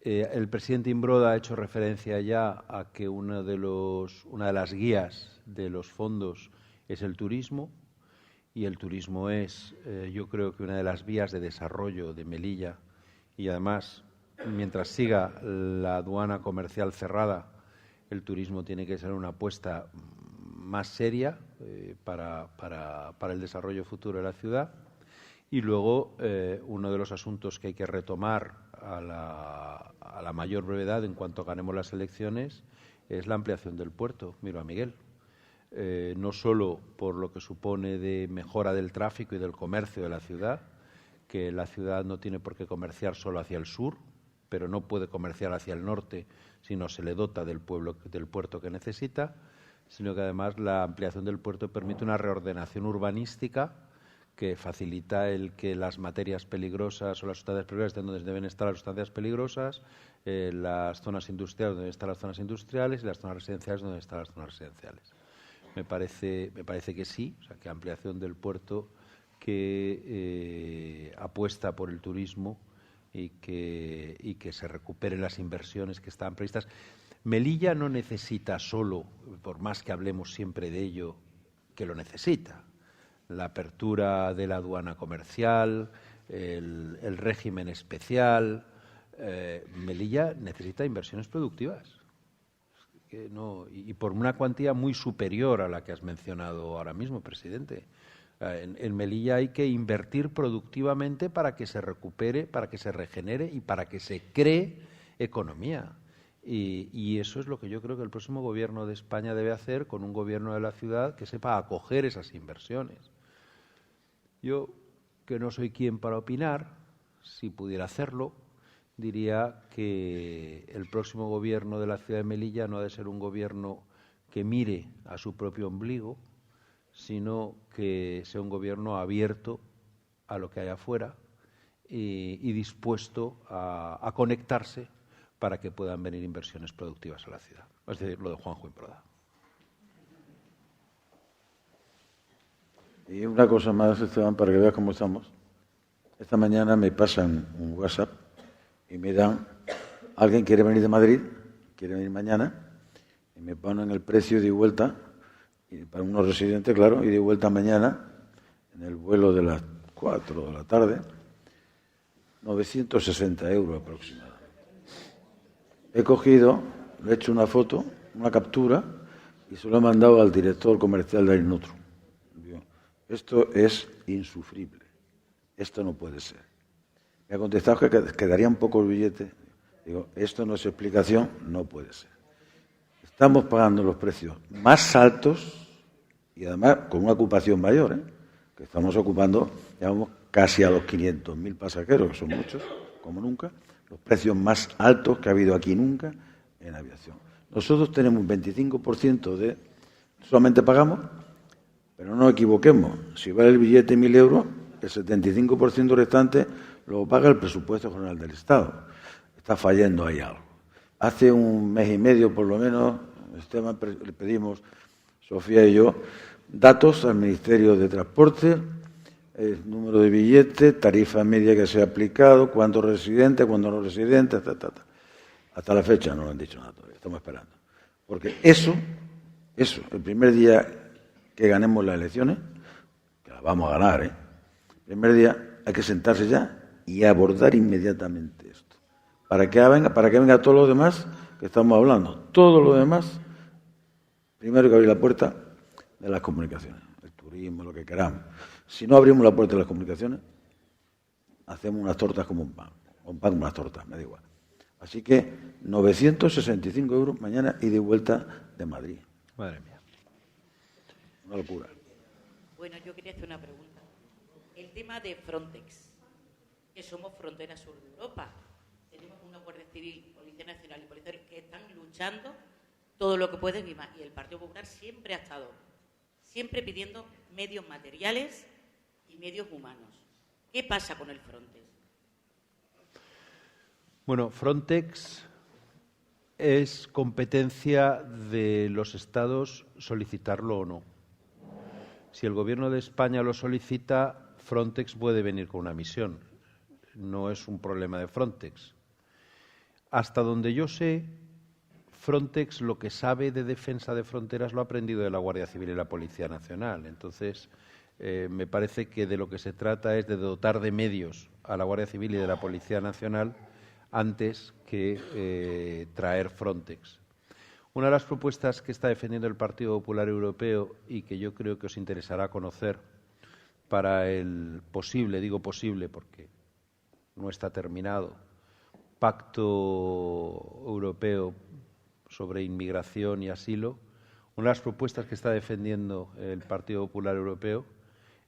El presidente Imbroda ha hecho referencia ya a que una de las guías de los fondos es el turismo, y el turismo es, yo creo que una de las vías de desarrollo de Melilla, y además, mientras siga la aduana comercial cerrada, el turismo tiene que ser una apuesta más seria para el desarrollo futuro de la ciudad. Y luego, uno de los asuntos que hay que retomar a la mayor brevedad en cuanto ganemos las elecciones es la ampliación del puerto. Miro a Miguel. No solo por lo que supone de mejora del tráfico y del comercio de la ciudad, que la ciudad no tiene por qué comerciar solo hacia el sur, pero no puede comerciar hacia el norte si no se le dota del puerto que necesita, sino que además la ampliación del puerto permite una reordenación urbanística que facilita el que las materias peligrosas o las sustancias peligrosas estén donde deben estar las sustancias peligrosas, las zonas industriales donde están las zonas industriales y las zonas residenciales donde están las zonas residenciales. Me parece que sí, o sea, que ampliación del puerto que apuesta por el turismo y que se recuperen las inversiones que estaban previstas. Melilla no necesita solo, por más que hablemos siempre de ello, que lo necesita. La apertura de la aduana comercial, el régimen especial. Melilla necesita inversiones productivas. Que no, y por una cuantía muy superior a la que has mencionado ahora mismo, presidente. En Melilla hay que invertir productivamente para que se recupere, para que se regenere y para que se cree economía. Y eso es lo que yo creo que el próximo gobierno de España debe hacer, con un gobierno de la ciudad que sepa acoger esas inversiones. Yo, que no soy quien para opinar, si pudiera hacerlo, diría que el próximo gobierno de la ciudad de Melilla no ha de ser un gobierno que mire a su propio ombligo, sino que sea un gobierno abierto a lo que hay afuera y dispuesto a conectarse para que puedan venir inversiones productivas a la ciudad. Es decir, lo de Juanjo Improda. Y una cosa más, Esteban, para que veas cómo estamos. Esta mañana me pasan un WhatsApp y me dan, alguien quiere venir de Madrid, quiere venir mañana, y me ponen el precio de vuelta, y para unos residentes, claro, y de vuelta mañana, en el vuelo de las 4 de la tarde, 960 euros aproximadamente. He cogido, le he hecho una foto, una captura, y se lo he mandado al director comercial de Arinotro. Digo, esto es insufrible, esto no puede ser. Me ha contestado que quedaría un poco el billete. Digo, esto no es explicación, no puede ser. Estamos pagando los precios más altos y además con una ocupación mayor, que estamos ocupando, llevamos casi a los 500.000 pasajeros, que son muchos, como nunca, los precios más altos que ha habido aquí nunca en aviación. Nosotros tenemos un 25% de... solamente pagamos, pero no nos equivoquemos. Si vale el billete 1.000 euros, el 75% restante lo paga el presupuesto general del Estado. Está fallando ahí algo. Hace un mes y medio, por lo menos, Esteban, le pedimos, Sofía y yo, datos al Ministerio de Transporte, el número de billetes, tarifa media que se ha aplicado, cuántos residentes, cuántos no residentes, Hasta la fecha no lo han dicho nada todavía, estamos esperando. Porque eso, el primer día que ganemos las elecciones, que las vamos a ganar, el primer día hay que sentarse ya y abordar inmediatamente esto. Para que venga todo lo demás que estamos hablando. Todo lo demás, primero que abrir la puerta de las comunicaciones, el turismo, lo que queramos. Si no abrimos la puerta de las comunicaciones, hacemos unas tortas como un pan como unas tortas, me da igual. Así que 965 euros mañana y de vuelta de Madrid. Madre mía. Una locura. Bueno, yo quería hacer una pregunta. El tema de Frontex, que somos frontera sur de Europa. Tenemos una Guardia Civil, Policía Nacional y Policía que están luchando todo lo que pueden y más. Y el Partido Popular siempre ha estado, siempre pidiendo medios materiales y medios humanos. ¿Qué pasa con el Frontex? Bueno, Frontex es competencia de los Estados solicitarlo o no. Si el Gobierno de España lo solicita, Frontex puede venir con una misión. No es un problema de Frontex. Hasta donde yo sé, Frontex lo que sabe de defensa de fronteras lo ha aprendido de la Guardia Civil y la Policía Nacional. Entonces, me parece que de lo que se trata es de dotar de medios a la Guardia Civil y de la Policía Nacional antes que traer Frontex. Una de las propuestas que está defendiendo el Partido Popular Europeo y que yo creo que os interesará conocer para el posible, digo posible porque no está terminado, Pacto Europeo sobre Inmigración y Asilo, una de las propuestas que está defendiendo el Partido Popular Europeo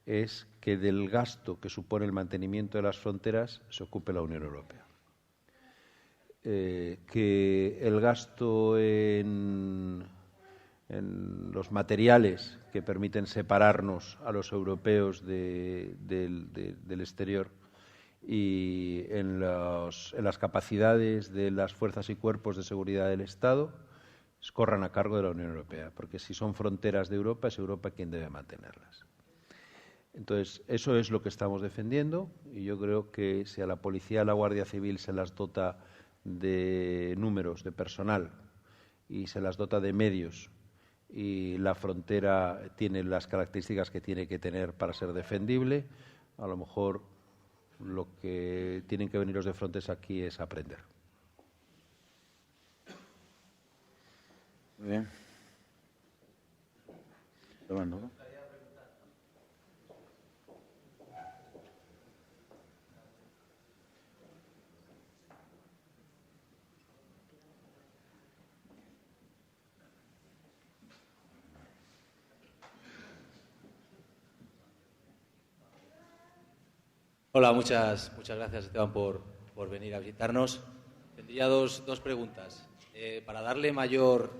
es que del gasto que supone el mantenimiento de las fronteras se ocupe la Unión Europea. Que el gasto en en los materiales que permiten separarnos a los europeos del exterior y en las capacidades de las fuerzas y cuerpos de seguridad del Estado corran a cargo de la Unión Europea, porque si son fronteras de Europa, es Europa quien debe mantenerlas. Entonces, eso es lo que estamos defendiendo y yo creo que si a la Policía y a la Guardia Civil se las dota de números, de personal y se las dota de medios y la frontera tiene las características que tiene que tener para ser defendible, a lo mejor lo que tienen que venir los de Frontex aquí es aprender. Muy bien. Tomando, ¿no? Hola, muchas gracias, Esteban, por venir a visitarnos. Tendría dos preguntas. Para darle mayor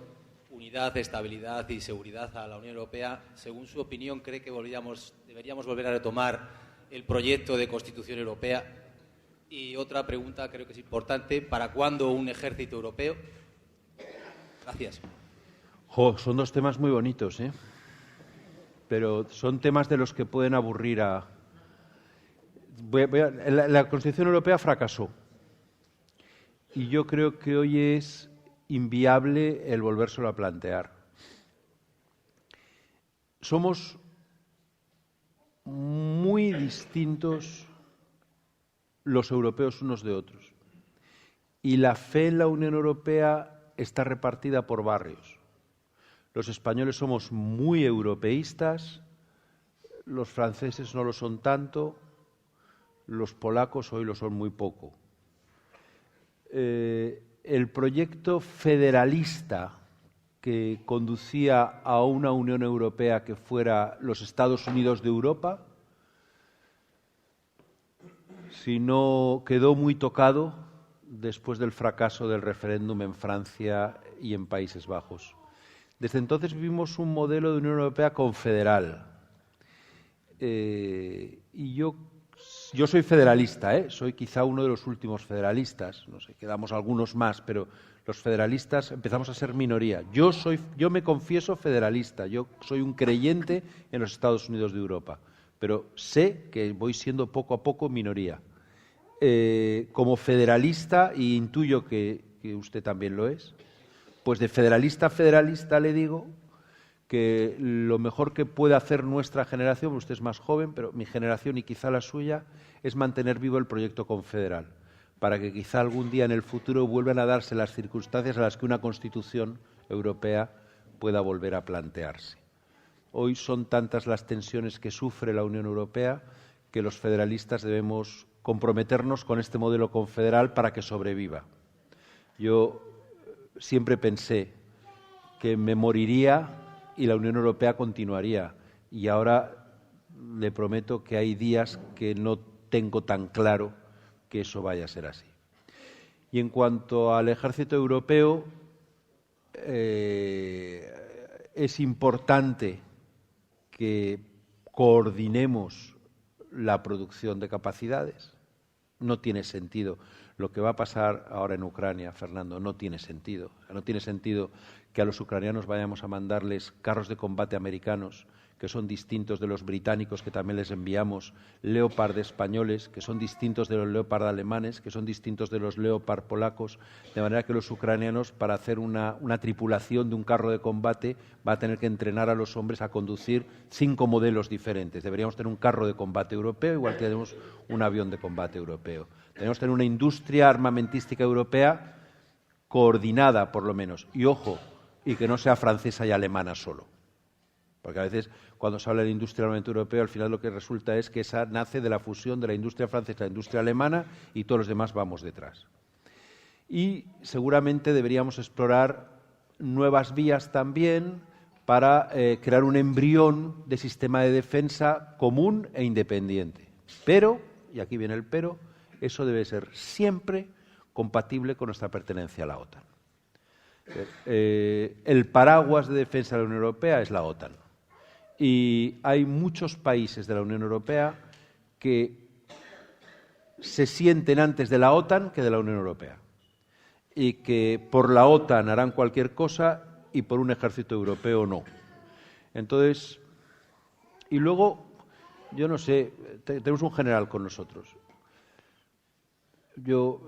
unidad, estabilidad y seguridad a la Unión Europea, según su opinión, ¿cree que deberíamos volver a retomar el proyecto de Constitución Europea? Y otra pregunta, creo que es importante, ¿para cuándo un ejército europeo? Gracias. Son dos temas muy bonitos, ¿eh? Pero son temas de los que pueden aburrir a... La Constitución Europea fracasó y yo creo que hoy es inviable el volvérselo a plantear. Somos muy distintos los europeos unos de otros y la fe en la Unión Europea está repartida por barrios. Los españoles somos muy europeístas, los franceses no lo son tanto, los polacos hoy lo son muy poco. El proyecto federalista que conducía a una Unión Europea que fuera los Estados Unidos de Europa, si no quedó muy tocado después del fracaso del referéndum en Francia y en Países Bajos. Desde entonces vivimos un modelo de Unión Europea confederal. Y yo soy federalista, soy quizá uno de los últimos federalistas, no sé, quedamos algunos más, pero los federalistas empezamos a ser minoría. Yo me confieso federalista, yo soy un creyente en los Estados Unidos de Europa, pero sé que voy siendo poco a poco minoría. Como federalista, y intuyo que usted también lo es, pues de federalista a federalista le digo que lo mejor que puede hacer nuestra generación, usted es más joven, pero mi generación y quizá la suya, es mantener vivo el proyecto confederal, para que quizá algún día en el futuro vuelvan a darse las circunstancias a las que una Constitución europea pueda volver a plantearse. Hoy son tantas las tensiones que sufre la Unión Europea que los federalistas debemos comprometernos con este modelo confederal para que sobreviva. Yo siempre pensé que me moriría y la Unión Europea continuaría. Y ahora le prometo que hay días que no tengo tan claro que eso vaya a ser así. Y en cuanto al ejército europeo, es importante que coordinemos la producción de capacidades. No tiene sentido. Lo que va a pasar ahora en Ucrania, Fernando, no tiene sentido. No tiene sentido que a los ucranianos vayamos a mandarles carros de combate americanos, que son distintos de los británicos que también les enviamos, Leopard españoles, que son distintos de los Leopard alemanes, que son distintos de los Leopard polacos, de manera que los ucranianos, para hacer una tripulación de un carro de combate, va a tener que entrenar a los hombres a conducir 5 modelos diferentes. Deberíamos tener un carro de combate europeo, igual que tenemos un avión de combate europeo. Tenemos que tener una industria armamentística europea coordinada, por lo menos. Y ojo, y que no sea francesa y alemana solo. Porque a veces, cuando se habla de industria armamento europeo, al final lo que resulta es que esa nace de la fusión de la industria francesa y la industria alemana y todos los demás vamos detrás. Y seguramente deberíamos explorar nuevas vías también para crear un embrión de sistema de defensa común e independiente. Pero, y aquí viene el pero, eso debe ser siempre compatible con nuestra pertenencia a la OTAN. El paraguas de defensa de la Unión Europea es la OTAN. Y hay muchos países de la Unión Europea que se sienten antes de la OTAN que de la Unión Europea. Y que por la OTAN harán cualquier cosa y por un ejército europeo no. Entonces, y luego, yo no sé, tenemos un general con nosotros. Yo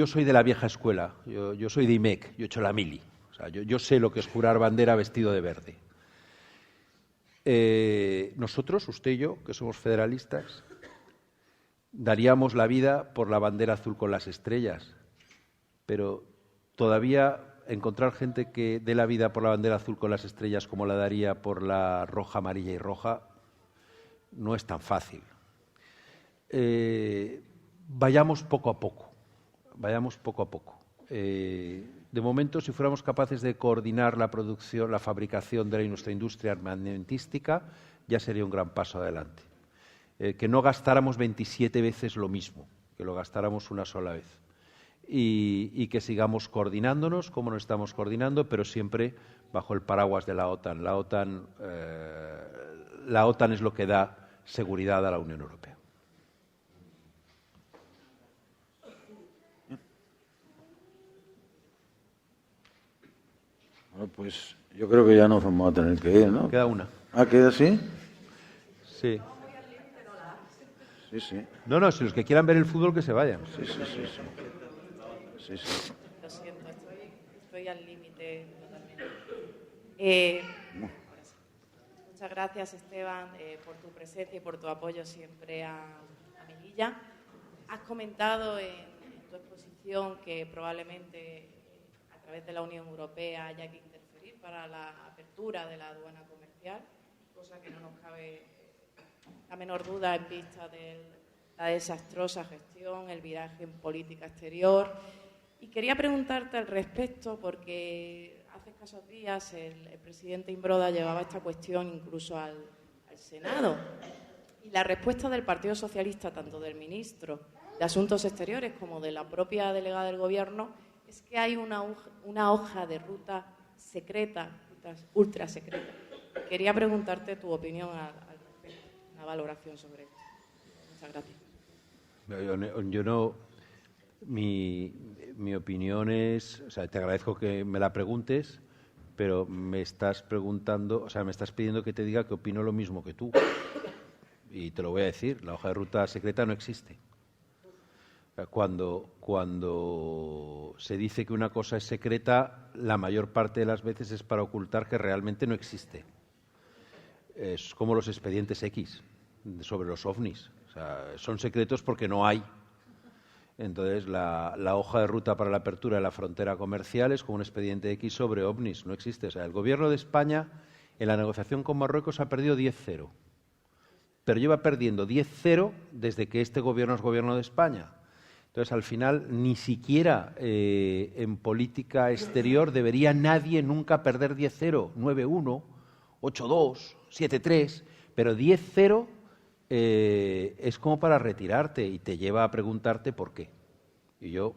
soy de la vieja escuela, yo soy de IMEC, yo he hecho la mili. O sea, yo sé lo que es jurar bandera vestido de verde. Nosotros, usted y yo, que somos federalistas, daríamos la vida por la bandera azul con las estrellas, pero todavía encontrar gente que dé la vida por la bandera azul con las estrellas como la daría por la roja, amarilla y roja no es tan fácil. Vayamos poco a poco, de momento, si fuéramos capaces de coordinar la producción, la fabricación de nuestra industria armamentística, ya sería un gran paso adelante. Que no gastáramos 27 veces lo mismo, que lo gastáramos una sola vez. Y que sigamos coordinándonos como nos estamos coordinando, pero siempre bajo el paraguas de la OTAN. La OTAN es lo que da seguridad a la Unión Europea. Bueno, pues yo creo que ya nos vamos a tener que ir, ¿no? Queda una. ¿Ah, queda así? Sí. Sí, sí. No, si los que quieran ver el fútbol que se vayan. Sí. Lo siento, estoy al límite totalmente. Ahora sí. Muchas gracias, Esteban, por tu presencia y por tu apoyo siempre a Melilla. Has comentado en tu exposición que probablemente a través de la Unión Europea haya que interferir para la apertura de la aduana comercial, cosa que no nos cabe la menor duda en vista de la desastrosa gestión, el viraje en política exterior. Y quería preguntarte al respecto porque hace escasos días el presidente Imbroda llevaba esta cuestión incluso al Senado. Y la respuesta del Partido Socialista, tanto del ministro de Asuntos Exteriores como de la propia delegada del Gobierno, es que hay una hoja de ruta secreta, ultra secreta. Quería preguntarte tu opinión al respecto, una valoración sobre esto. Muchas gracias. Yo no... Mi opinión es... O sea, te agradezco que me la preguntes, pero me estás preguntando... O sea, me estás pidiendo que te diga que opino lo mismo que tú. Y te lo voy a decir, la hoja de ruta secreta no existe. Cuando se dice que una cosa es secreta, la mayor parte de las veces es para ocultar que realmente no existe. Es como los expedientes X sobre los ovnis. O sea, son secretos porque no hay. Entonces, la hoja de ruta para la apertura de la frontera comercial es como un expediente X sobre ovnis. No existe. O sea, el Gobierno de España, en la negociación con Marruecos, ha perdido 10-0. Pero lleva perdiendo 10-0 desde que este Gobierno es Gobierno de España. Entonces, al final, ni siquiera en política exterior debería nadie nunca perder 10-0, 9-1, 8-2, 7-3, pero 10-0 es como para retirarte y te lleva a preguntarte por qué. Y yo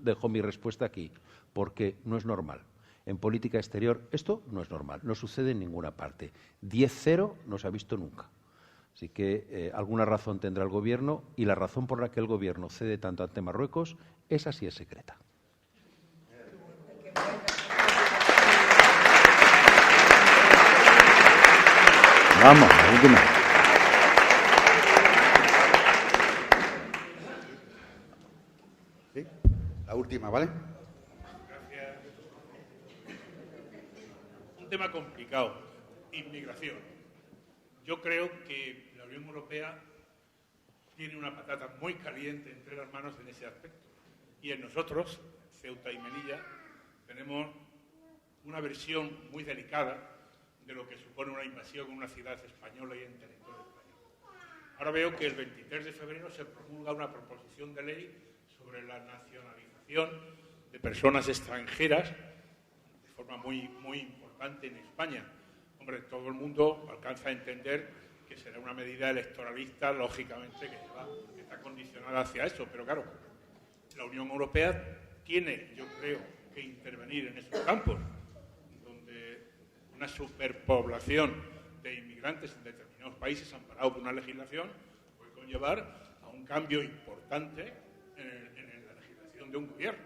dejo mi respuesta aquí, porque no es normal. En política exterior esto no es normal, no sucede en ninguna parte. 10-0 no se ha visto nunca. Así que alguna razón tendrá el Gobierno y la razón por la que el Gobierno cede tanto ante Marruecos, esa sí es secreta. Vamos, la última. ¿Sí? La última, ¿vale? Gracias. Un tema complicado, inmigración. Yo creo que la Unión Europea tiene una patata muy caliente entre las manos en ese aspecto. Y en nosotros, Ceuta y Melilla, tenemos una versión muy delicada de lo que supone una invasión en una ciudad española y en territorio español. Ahora veo que el 23 de febrero se promulga una proposición de ley sobre la nacionalización de personas extranjeras de forma muy importante en España. Hombre, todo el mundo alcanza a entender que será una medida electoralista, lógicamente, que está condicionada hacia eso. Pero claro, la Unión Europea tiene, yo creo, que intervenir en esos campos, donde una superpoblación de inmigrantes en determinados países amparado por una legislación puede conllevar a un cambio importante en la legislación de un gobierno,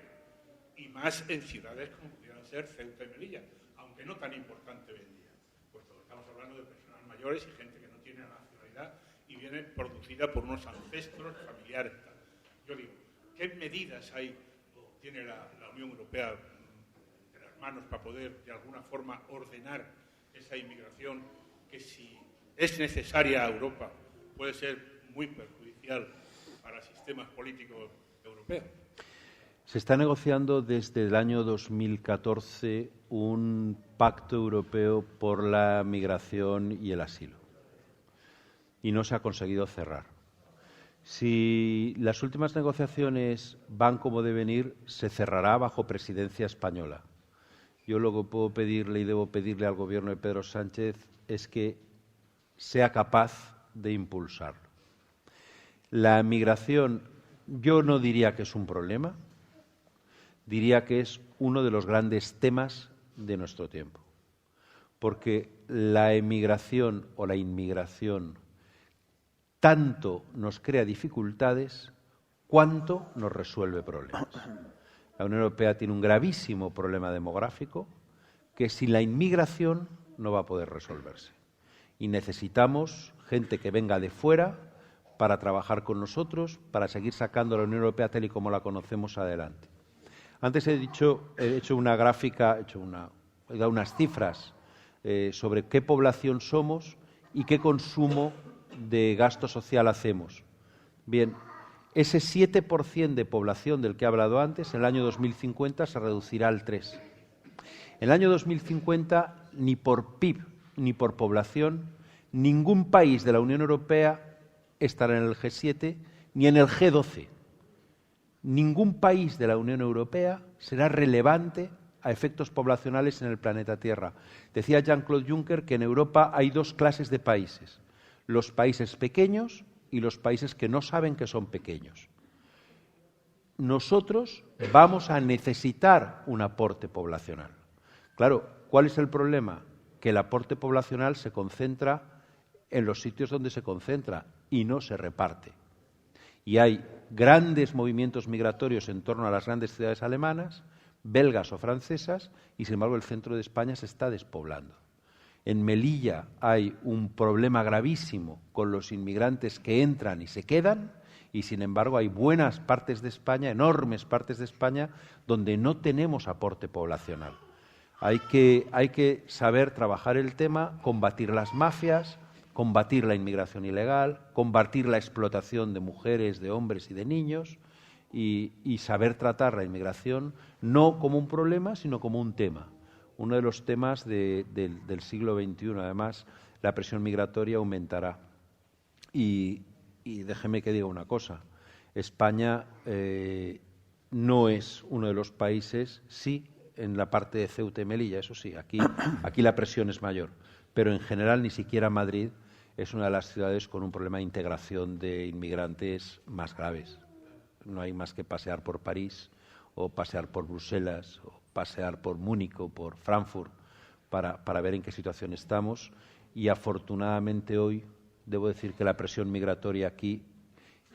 y más en ciudades como pudieran ser Ceuta y Melilla, aunque no tan importante hoy en día, puesto que estamos hablando de personas mayores y gente que no tiene nacionalidad y viene producida por unos ancestros familiares. Yo digo, ¿qué medidas tiene la Unión Europea entre las manos para poder de alguna forma ordenar esa inmigración que, si es necesaria a Europa, puede ser muy perjudicial para sistemas políticos europeos? Se está negociando desde el año 2014 un pacto europeo por la migración y el asilo, y no se ha conseguido cerrar. Si las últimas negociaciones van como deben ir, se cerrará bajo presidencia española. Yo lo que puedo pedirle y debo pedirle al Gobierno de Pedro Sánchez es que sea capaz de impulsarlo. La migración, yo no diría que es un problema, diría que es uno de los grandes temas de nuestro tiempo, porque la emigración o la inmigración tanto nos crea dificultades cuanto nos resuelve problemas. La Unión Europea tiene un gravísimo problema demográfico que sin la inmigración no va a poder resolverse. Y necesitamos gente que venga de fuera para trabajar con nosotros, para seguir sacando a la Unión Europea tal y como la conocemos adelante. Antes he hecho una gráfica, he dado unas cifras sobre qué población somos y qué consumo de gasto social hacemos. Bien, ese 7% de población del que he hablado antes, en el año 2050 se reducirá al 3%. En el año 2050, ni por PIB ni por población, ningún país de la Unión Europea estará en el G7 ni en el G12. Ningún país de la Unión Europea será relevante a efectos poblacionales en el planeta Tierra. Decía Jean-Claude Juncker que en Europa hay dos clases de países: los países pequeños y los países que no saben que son pequeños. Nosotros vamos a necesitar un aporte poblacional. Claro, ¿cuál es el problema? Que el aporte poblacional se concentra en los sitios donde se concentra y no se reparte. Y hay grandes movimientos migratorios en torno a las grandes ciudades alemanas, belgas o francesas, y sin embargo el centro de España se está despoblando. En Melilla hay un problema gravísimo con los inmigrantes que entran y se quedan, y sin embargo hay buenas partes de España, enormes partes de España, donde no tenemos aporte poblacional. Hay que saber trabajar el tema, combatir las mafias, combatir la inmigración ilegal, combatir la explotación de mujeres, de hombres y de niños, y saber tratar la inmigración no como un problema, sino como un tema. Uno de los temas del siglo XXI, además, la presión migratoria aumentará. Y déjeme que diga una cosa, España no es uno de los países, sí, en la parte de Ceuta y Melilla, eso sí, aquí la presión es mayor, pero en general ni siquiera Madrid es una de las ciudades con un problema de integración de inmigrantes más graves. No hay más que pasear por París o pasear por Bruselas o pasear por Múnich o por Frankfurt para ver en qué situación estamos, y afortunadamente hoy debo decir que la presión migratoria aquí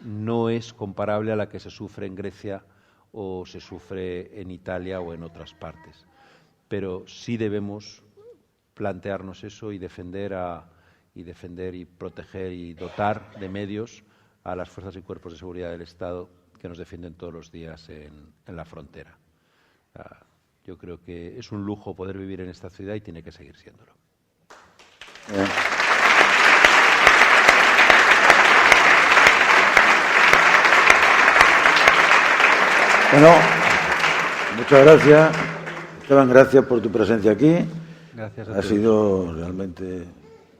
no es comparable a la que se sufre en Grecia o se sufre en Italia o en otras partes. Pero sí debemos plantearnos eso y defender y proteger y dotar de medios a las fuerzas y cuerpos de seguridad del Estado que nos defienden todos los días en la frontera. Yo creo que es un lujo poder vivir en esta ciudad y tiene que seguir siéndolo. Bueno, muchas gracias. Esteban, gracias por tu presencia aquí. Gracias a Ha todos. sido realmente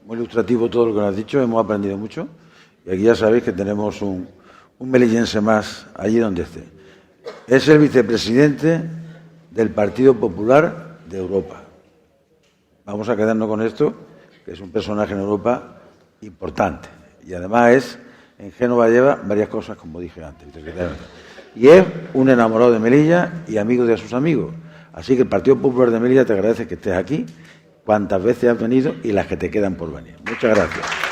muy ilustrativo todo lo que nos has dicho, hemos aprendido mucho. Y aquí ya sabéis que tenemos un melillense más allí donde esté. Es el vicepresidente del Partido Popular de Europa. Vamos a quedarnos con esto, que es un personaje en Europa importante. Y además en Génova lleva varias cosas, como dije antes. Y es un enamorado de Melilla y amigo de sus amigos. Así que el Partido Popular de Melilla te agradece que estés aquí, cuantas veces has venido y las que te quedan por venir. Muchas gracias.